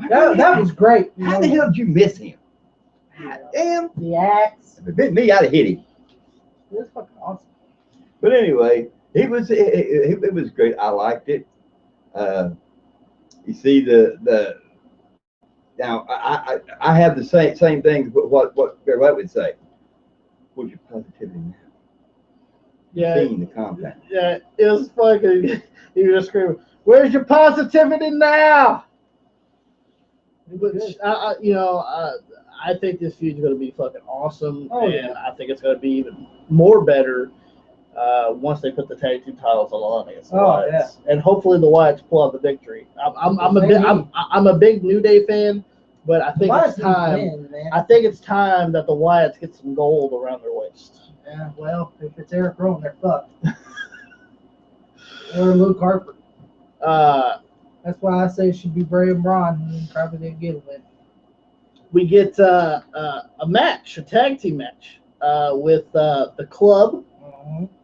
That was great. How the hell did you miss him? Damn. The axe. If it been me, I'd have hit him. It was fucking awesome. But anyway, it was great. I liked it. You see the now I have the same thing. What Barry White would say. What's your positivity now? Yeah. Seeing the compound. Yeah, it was fucking. You were just screaming, "Where's your positivity now?" Which I think this feud's going to be fucking awesome, I think it's going to be even more better once they put the tag team titles on the line against the Wyatts, and hopefully the Wyatts pull out the victory. I'm a big New Day fan, but I think it's time. I think it's time that the Wyatts get some gold around their waist. Yeah, well, if it's Eric Rowan, they're fucked. Or Luke Harper. That's why I say it should be Bray and Braun, and probably didn't get it. We get a match, a tag team match, with the club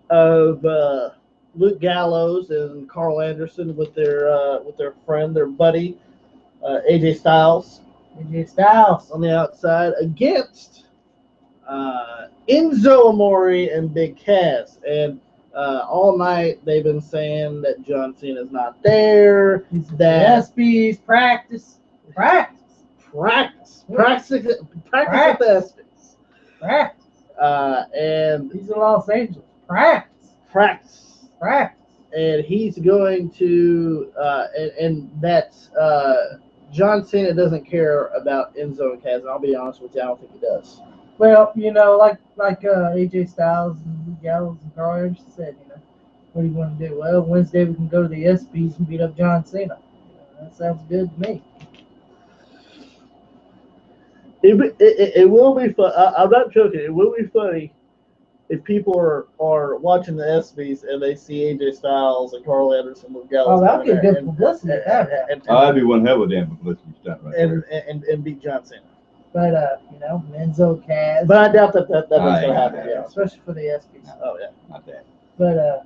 of Luke Gallows and Carl Anderson with their friend, their buddy, AJ Styles. AJ Styles on the outside against Enzo Amore and Big Cass. And all night they've been saying that John Cena's not there. That SB's practice at the SB's. Practice. And he's in Los Angeles. Practice. And he's going to and that's John Cena doesn't care about Enzo and Cass. I'll be honest with you, I don't think he does. Well, you know, like AJ Styles and Gallows and Carl Anderson said, you know, what do you want to do? Well, Wednesday we can go to the SBs and beat up John Cena. That sounds good to me. It will be fun. I'm not joking. It will be funny if people are watching the ESPYs and they see AJ Styles and Carl Anderson with Gallows, that'd be good publicity. That'd be one hell of a damn publicity stunt right there. And beat John Cena. But Enzo Cass. But I doubt that's gonna happen. Yeah, especially for the ESPYs. Oh yeah, not that. But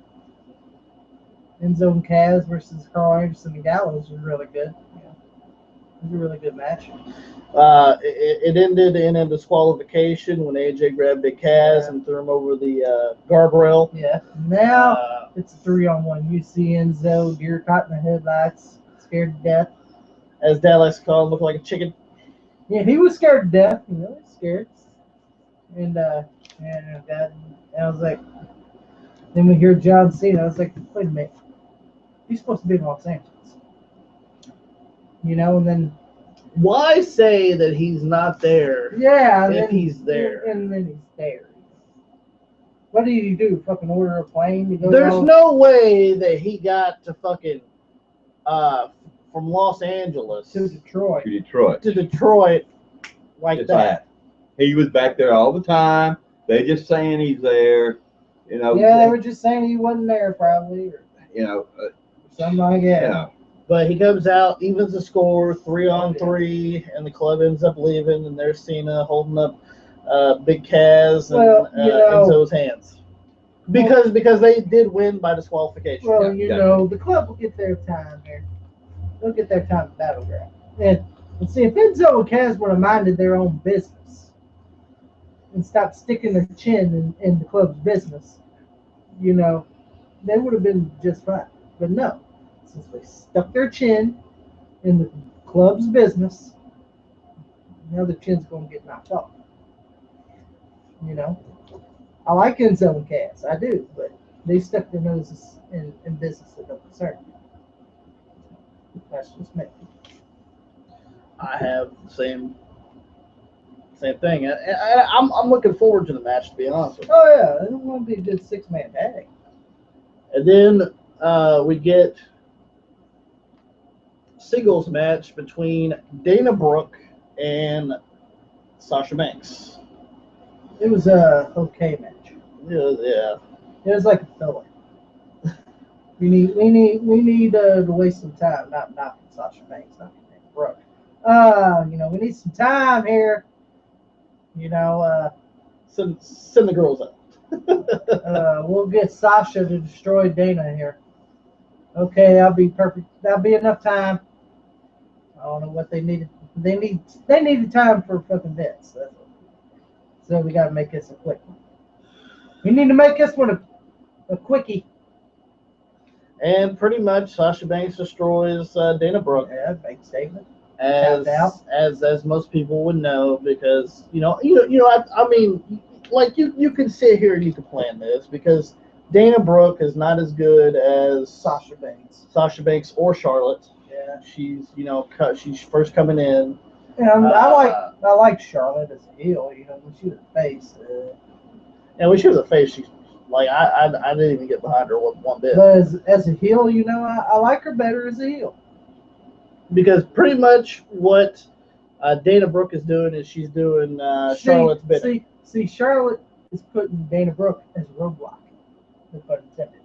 Enzo and Cass versus Carl Anderson and Gallows was really good. Yeah, it was a really good match. It ended in a disqualification when AJ grabbed Big Cass and threw him over the guardrail. Yeah. Now it's a 3-on-1. You see Enzo, deer caught in the headlights, scared to death. As Dad likes to call him, looking like a chicken. Yeah, he was scared to death. He was scared. And I was like, then we hear John Cena. I was like, wait a minute. He's supposed to be in Los Angeles. And then. Why say that he's not there? Yeah, if he's there. And then he's there. What did he do? Fucking order a plane to go? There's no way that he got to fucking from Los Angeles to Detroit. To Detroit like that. He was back there all the time. They just saying he's there. Yeah, they were just saying he wasn't there probably. Or, something like that. But he comes out, evens the score, 3-on-3, and the club ends up leaving, and there's Cena holding up Big Cass and Enzo's hands. Because they did win by disqualification. Well, the club will get their time here. They'll get their time at Battleground. And see, if Enzo and Cass would have minded their own business and stopped sticking their chin in the club's business, they would have been just fine. But no. Since they stuck their chin in the club's business, now the chin's going to get knocked off. I like Enzo and Cass, I do, but they stuck their noses in business that don't concern me. That's just me. I have the same thing. I'm looking forward to the match, to be honest with you. Oh yeah, it's going to be a good 6-man tag. And then we get singles match between Dana Brooke and Sasha Banks. It was a okay match. Yeah. It was like a filler. We need to waste some time, not knocking Sasha Banks, not Dana Brooke. We need some time here. Send the girls out. We'll get Sasha to destroy Dana here. Okay, that'll be perfect. That'll be enough time. I don't know what they needed. They needed time for fucking bits. So we got to make this a quick one. We need to make this one a quickie. And pretty much Sasha Banks destroys Dana Brooke. Yeah, big statement. As most people would know, because I mean, like you can sit here and you can plan this, because Dana Brooke is not as good as Sasha Banks or Charlotte. Yeah, she's first coming in. And I like Charlotte as a heel. When she was a face. And when she was a face, she's like I didn't even get behind her one bit. But as a heel, I like her better as a heel. Because pretty much what Dana Brooke is doing is she's doing Charlotte's bidding. See, Charlotte is putting Dana Brooke as a roadblock. No pun intended.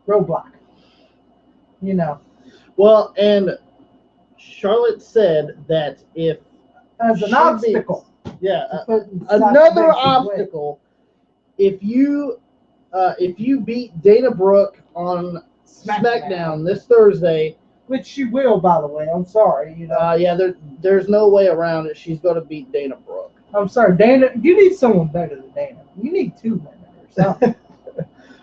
Roadblock. Well, and Charlotte said that if as an obstacle. Another obstacle. If you beat Dana Brooke on SmackDown this Thursday, which she will, by the way. I'm sorry. There's no way around it. She's going to beat Dana Brooke. I'm sorry, Dana. You need someone better than Dana. You need 2 women or something.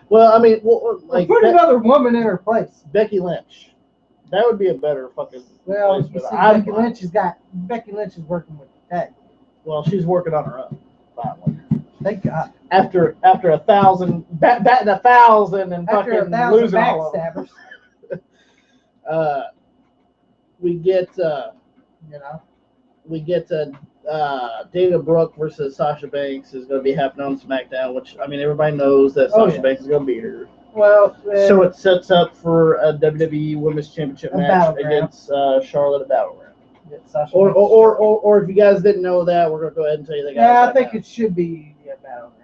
Well, I mean, put another woman in her place. Becky Lynch. That would be a better fucking. Well, you see, Becky Lynch is working with the tag. Well, she's working on her own. Finally. Thank God. After 1,000, batting 1,000 and after fucking 1,000 losing all of them. We get Dana Brooke versus Sasha Banks is going to be happening on SmackDown, which, I mean, everybody knows that Sasha Banks is going to beat her. Well, so it sets up for a WWE Women's Championship match against Charlotte at Battleground. Or if you guys didn't know that, we're going to go ahead and tell you they got I think it should be Battleground.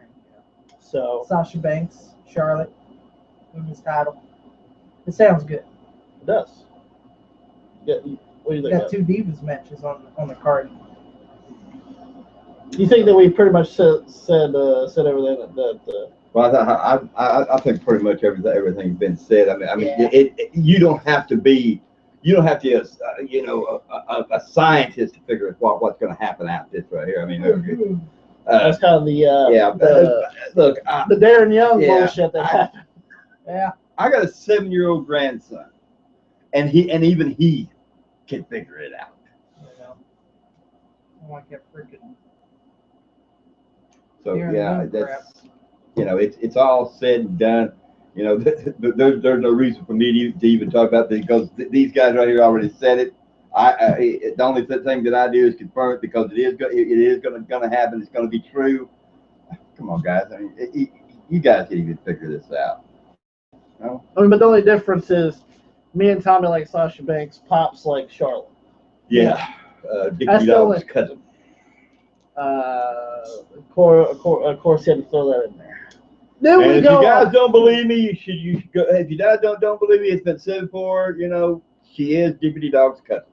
So Sasha Banks, Charlotte, women's title. It sounds good. it does. Yeah, what do you We think? got 2 Divas matches on the card. You think that we pretty much said everything that Well, I think pretty much everything's been said. I mean, Yeah. you don't have to be a scientist to figure out what's going to happen out this right here. I mean, that's kind of look, the Darren Young bullshit that happened. Yeah. I got a 7-year-old grandson, and even he can figure it out. I like that freaking. So Darren yeah, Young crap. that's it's all said and done. There's no reason for me to even talk about this because these guys right here already said it. The only thing that I do is confirm it because it is going to happen. It's going to be true. Come on, guys. I mean, you guys can even figure this out. No? I mean, but the only difference is me and Tommy like Sasha Banks, Pops like Charlotte. Yeah. Dickie Dog's cousin. Of course, you had to throw that in there. Then and we if go. You guys don't believe me, you should go. If you guys don't believe me, it's been said before. She is Dickie Dog's cousin.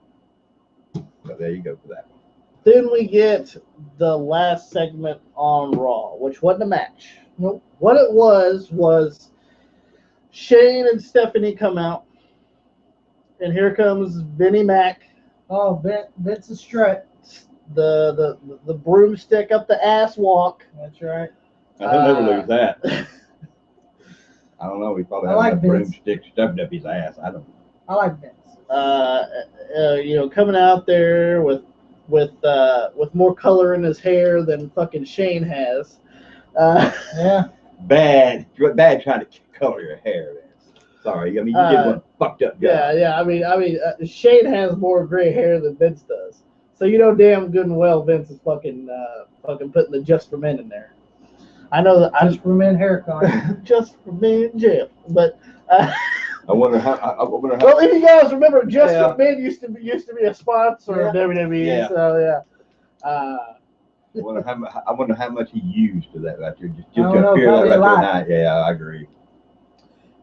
So there you go for that one. Then we get the last segment on Raw, which wasn't a match. Nope. What it was Shane and Stephanie come out, and here comes Vinnie Mac. Oh, Vince is strut. The broomstick up the ass walk. That's right. I'll never lose that. I don't know. We probably have a broomstick stuffed up his ass. I don't know. I like Vince. Coming out there with more color in his hair than fucking Shane has. Yeah. Bad trying to color your hair. Sorry, I mean you did one fucked up guy. Yeah. I mean, Shane has more gray hair than Vince does. So damn good and well Vince is fucking putting the Just for Men in there. I know that Just for Men hair color. Just for Men Jeff, but. I wonder how. Well, if you guys remember, Just for Men used to be a sponsor of WWE. Yeah. So yeah. I wonder how much he used for that right there. Just to appear that right there. Yeah, I agree.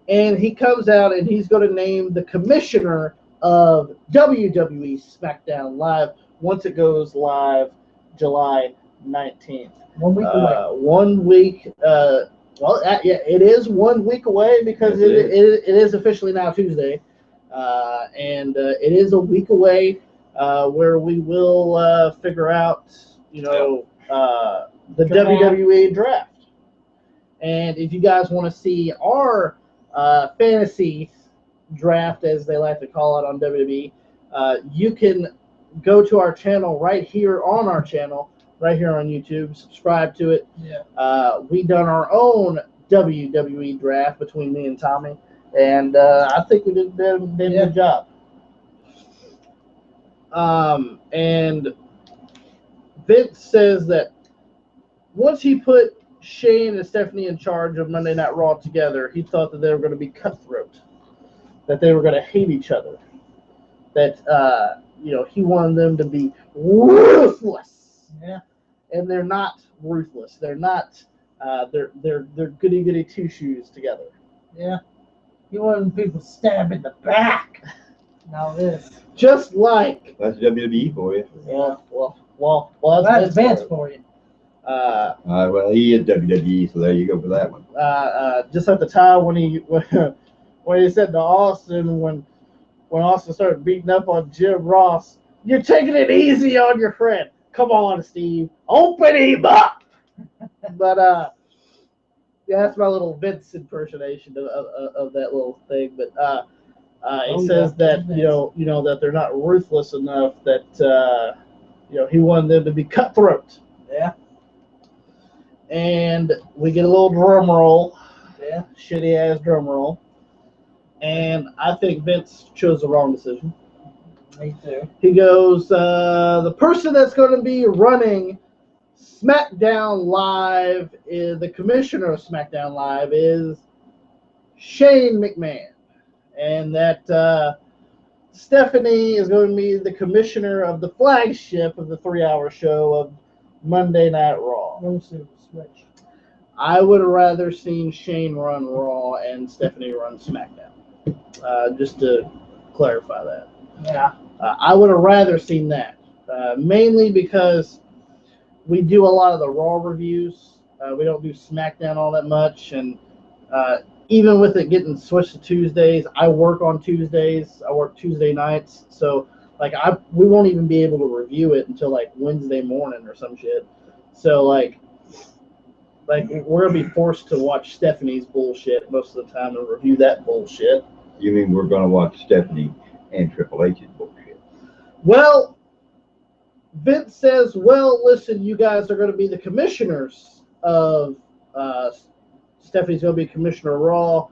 And he comes out and he's going to name the commissioner of WWE SmackDown Live once it goes live July 19th. 1 week away. 1 week. It is 1 week away because it is officially now Tuesday. And it is a week away where we will figure out, the WWE draft. And if you guys want to see our fantasy draft, as they like to call it on WWE, you can go to our channel right here on our channel, right here on YouTube. Subscribe to it. Yeah. We done our own WWE draft between me and Tommy, and I think we did a good job. And Vince says that once he put Shane and Stephanie in charge of Monday Night Raw together, he thought that they were going to be cutthroat, that they were going to hate each other, that he wanted them to be ruthless. Yeah. And they're not ruthless. They're not. They're goody two shoes together. Yeah. You want people stabbed in the back. Now this. Just like. That's WWE for you. Yeah. Well. That's Vince for you. Well, he is WWE, so there you go for that one. Just at the time when he said to Austin when Austin started beating up on Jim Ross, "You're taking it easy on your friend. Come on, Steve. Open him up." But that's my little Vince impersonation of that little thing. But he says that that they're not ruthless enough, that he wanted them to be cutthroat. Yeah. And we get a little drum roll. Yeah. Shitty ass drum roll. And I think Vince chose the wrong decision. Me too. He goes, the person that's going to be running SmackDown Live, the commissioner of SmackDown Live, is Shane McMahon. And that Stephanie is going to be the commissioner of the flagship of the 3-hour show of Monday Night Raw. No silver switch. I would have rather seen Shane run Raw and Stephanie run SmackDown. Just to clarify that. Yeah. I would have rather seen that. Mainly because we do a lot of the Raw reviews. We don't do SmackDown all that much. And even with it getting switched to Tuesdays, I work on Tuesdays. I work Tuesday nights. So, like, we won't even be able to review it until, like, Wednesday morning or some shit. So, like we're going to be forced to watch Stephanie's bullshit most of the time and review that bullshit. You mean we're going to watch Stephanie and Triple H's bullshit? Well, Vince says, well, listen, you guys are going to be the commissioners of Stephanie's going to be commissioner of Raw.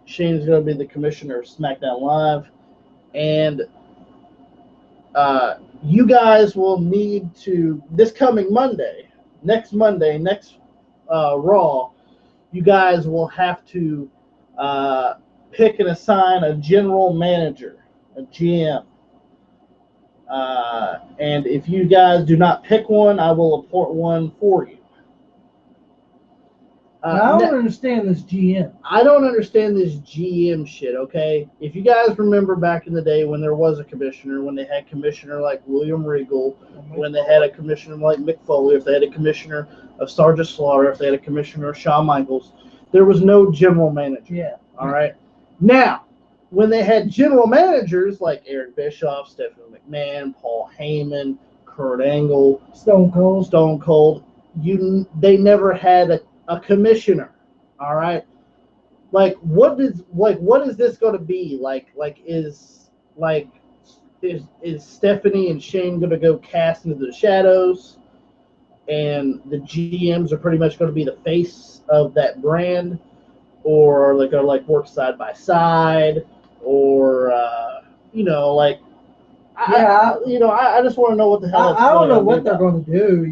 Shane's going to be the commissioner of SmackDown Live. And you guys will need to, this coming Monday, next Raw, you guys will have to pick and assign a general manager, a GM. And if you guys do not pick one, I will appoint one for you. I don't understand this GM. I don't understand this GM shit, okay? If you guys remember back in the day when there was a commissioner, when they had commissioner like William Regal, when they had a commissioner like Mick Foley, if they had a commissioner of Sergeant Slaughter, if they had a commissioner of Shawn Michaels, there was no general manager. Yeah. All right? Now, when they had general managers like Eric Bischoff, Stephanie McMahon, Paul Heyman, Kurt Angle, Stone Cold, they never had a commissioner. All right, what is this going to be? Is Stephanie and Shane going to go cast into the shadows, and the GMs are pretty much going to be the face of that brand, or are they going to work side by side, or I just want to know what the hell. I don't know what they're going to do.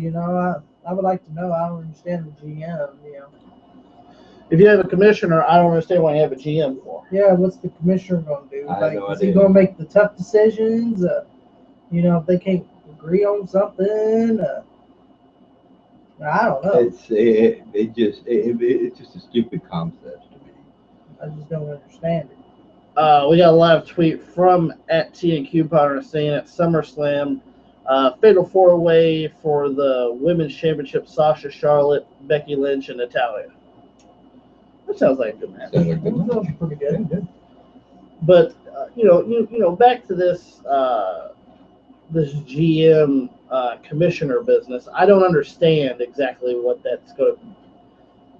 I would like to know. I don't understand the GM. If you have a commissioner, I don't understand why you have a GM for. Yeah, what's the commissioner going to do? Is he going to make the tough decisions? If they can't agree on something, I don't know. It's just a stupid concept to me. I just don't understand it. We got a live tweet from @TNQ Power saying at SummerSlam, fatal four-way for the Women's Championship: Sasha, Charlotte, Becky Lynch, and Natalya. That sounds like a good match. Sounds pretty good. But back to this this GM commissioner business. I don't understand exactly what that's going to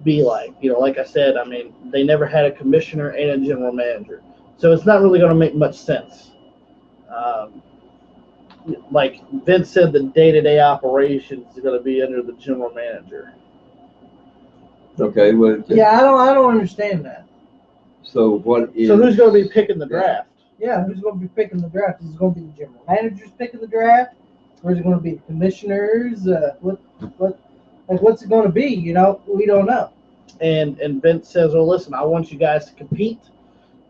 be like. Like I said, I mean, they never had a commissioner and a general manager, so it's not really going to make much sense. Like Vince said, the day-to-day operations is going to be under the general manager. Okay, well. Yeah, I don't understand that. So what is? So who's going to be picking the draft? Yeah, who's going to be picking the draft? Is it going to be the general managers picking the draft, or is it going to be the commissioners? What's it going to be? We don't know. And Vince says, well, listen, I want you guys to compete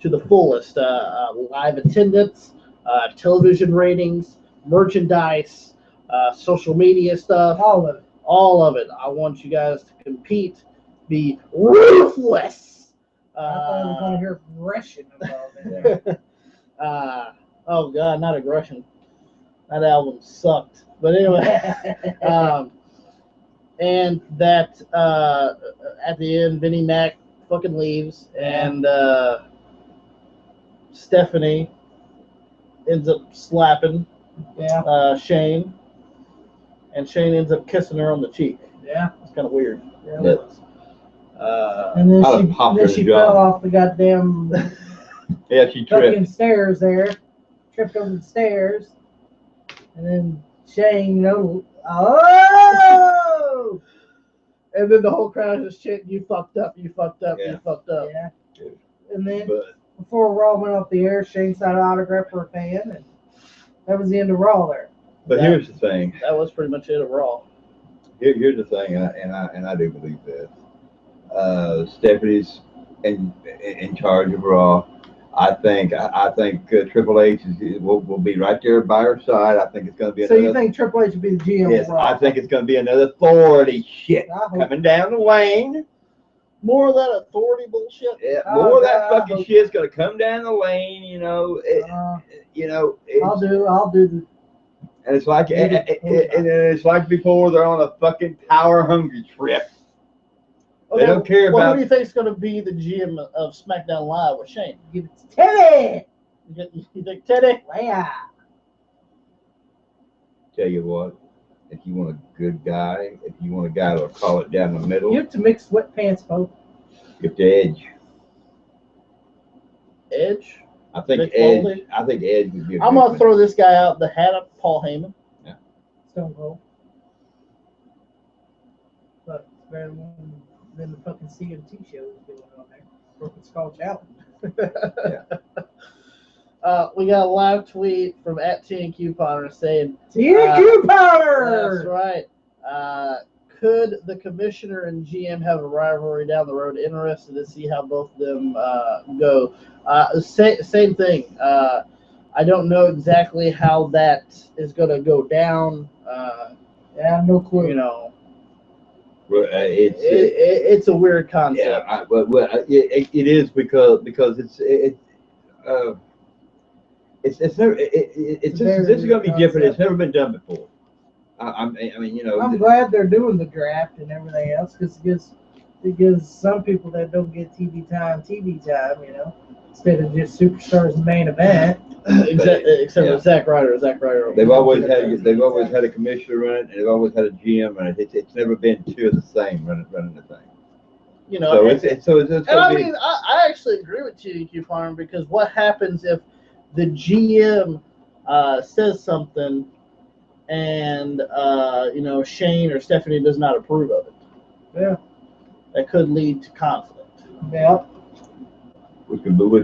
to the fullest. Live attendance, television ratings, merchandise, social media stuff. All of it. I want you guys to compete, be ruthless. I thought I was going to hear aggression involved in there. Oh, God, not aggression. That album sucked. But anyway, and that at the end, Vinnie Mac fucking leaves, and Stephanie ends up slapping Shane, and Shane ends up kissing her on the cheek. Yeah. It's kind of weird. Yeah. And then she fell off the goddamn she tripped. Stairs there. Tripped over the stairs. And then Shane, oh! And then the whole crowd is chanting, you fucked up, you fucked up, you fucked up. Yeah. And then before Raw went off the air, Shane signed an autograph for a fan, and that was the end of Raw there. But here's the thing. That was pretty much it of Raw. Here's the thing, and I do believe this. Stephanie's in charge of Raw. I think Triple H will be right there by her side. I think it's going to be So another. you think Triple H will be the GM? Yes, I think it's going to be another authority shit coming down the lane. More of that authority bullshit. Yeah, more of that fucking shit's going to come down the lane. You know, I'll do the. And it's like, and it's like before they're on a fucking power hungry trip. Okay, they don't care well, about. Who do you think's going to be the GM of SmackDown Live with Shane? Give it to Teddy. You think Teddy? Yeah. Tell you what, if you want a good guy, if you want a guy that'll call it down the middle, Give it to mixed sweatpants, folks. Give to Edge. Edge. I think Mick Edge. Foley? I think Edge would be. I'm gonna throw this guy out the hat of Paul Heyman. Yeah. Stone Cold. But it's better than the fucking CMT show is going on there. Broken Skull Challenge. We got a live tweet from @TNQ Potter saying TNQ Power. That's right. Could the commissioner and GM have a rivalry down the road? Interested to see how both of them go. Same thing. I don't know exactly how that is going to go down. I have no clue. You know, Well, it's a weird concept. Yeah, it is because it's never this is going to be different. It's never been done before. I mean, you know. I'm glad they're doing the draft and everything else because it gives some people that don't get TV time, you know, instead of just superstars and main event. Except with Zack Ryder. They've always had a commissioner run it, and they've always had a GM run it. It's never been two of the same running the thing. You know, I actually agree with TDQ Farm because what happens if the GM says something and you know, Shane or Stephanie does not approve of it? Yeah, that could lead to conflict. Yeah. We could probably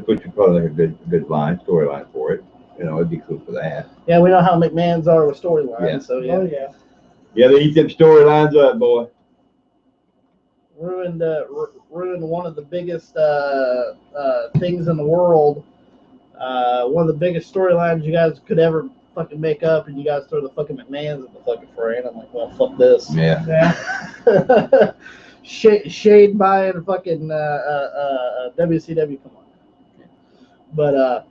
have a good storyline for it. You know, it'd be cool for that. Yeah, we know how McMahon's are with storylines. Yeah. So yeah. Oh yeah. Yeah, they eat them storylines up, boy. Ruined one of the biggest things in the world. One of the biggest storylines you guys could ever fucking make up, and you guys throw the fucking McMahons at the fucking fray. And I'm like, well, fuck this. Yeah. Shade buying fucking WCW. Come on. But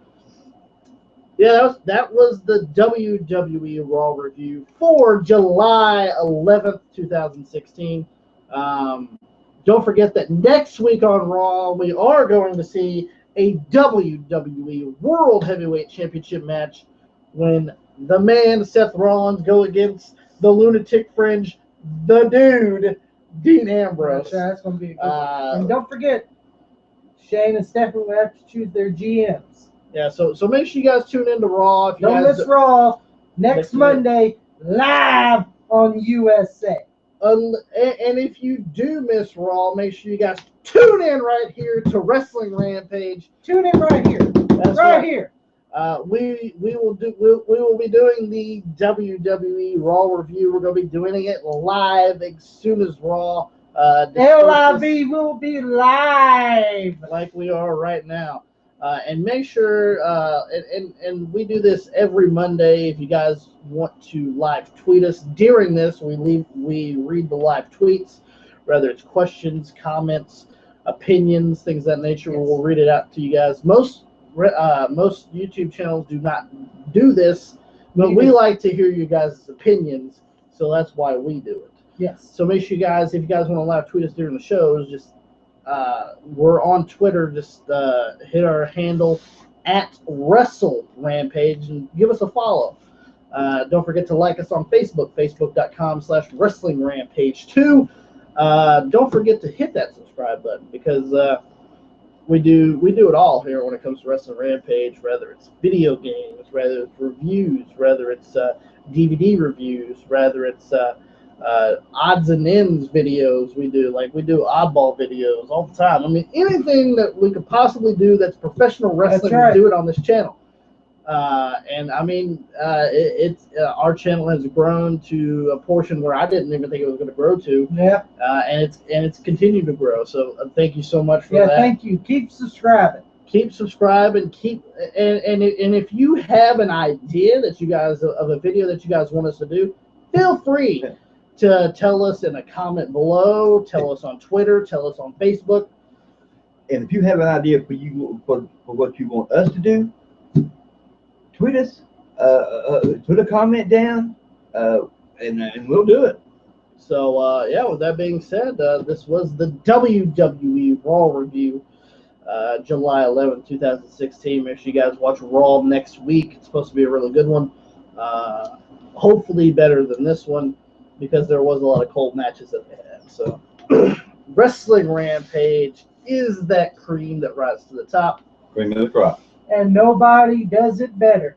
yeah, that was the WWE Raw review for July 11th, 2016. Don't forget that next week on Raw, we are going to see a WWE World Heavyweight Championship match when the man Seth Rollins go against the lunatic fringe, the dude, Dean Ambrose. That's going to be a good one. And don't forget, Shane and Stephanie will have to choose their GMs. Yeah, so make sure you guys tune into Raw. If you don't miss Raw next Monday, live on USA. And if you do miss Raw, make sure you guys tune in right here to Wrestling Rampage. Tune in right here. That's right here. We will be doing the WWE Raw review. We're going to be doing it live as soon as Raw. LIV will be live like we are right now. And make sure, and we do this every Monday. If you guys want to live tweet us during this, we read the live tweets, whether it's questions, comments, opinions, things of that nature. Yes. We'll read it out to you guys. Most YouTube channels do not do this, but we like to hear you guys' opinions, so that's why we do it. Yes. So make sure you guys, if you guys want to live tweet us during the shows, just we're on Twitter. Just hit our handle @Wrestle Rampage and give us a follow. Don't forget to like us on Facebook, facebook.com/Wrestling Rampage 2. Don't forget to hit that subscribe button because we do it all here when it comes to Wrestling Rampage, whether it's video games, whether it's reviews, whether it's DVD reviews, whether it's odds and ends videos. We do oddball videos all the time. I mean, anything that we could possibly do that's professional wrestling, we do it on this channel. And I mean, our channel has grown to a portion where I didn't even think it was going to grow to. Yeah. And it's continued to grow. So thank you so much for that. Yeah, thank you. Keep subscribing. keep subscribing, and if you have an idea that you guys of a video that you guys want us to do, feel free to tell us in a comment below, tell us on Twitter, tell us on Facebook. And if you have an idea for what you want us to do, tweet us, put a comment down, and we'll do it. So yeah, with that being said, this was the WWE Raw review, July 11th, 2016. Make sure you guys watch Raw next week. It's supposed to be a really good one. Hopefully better than this one, because there was a lot of cold matches that they had. So Wrestling Rampage is that cream that rises to the top. Cream of the crop. And nobody does it better.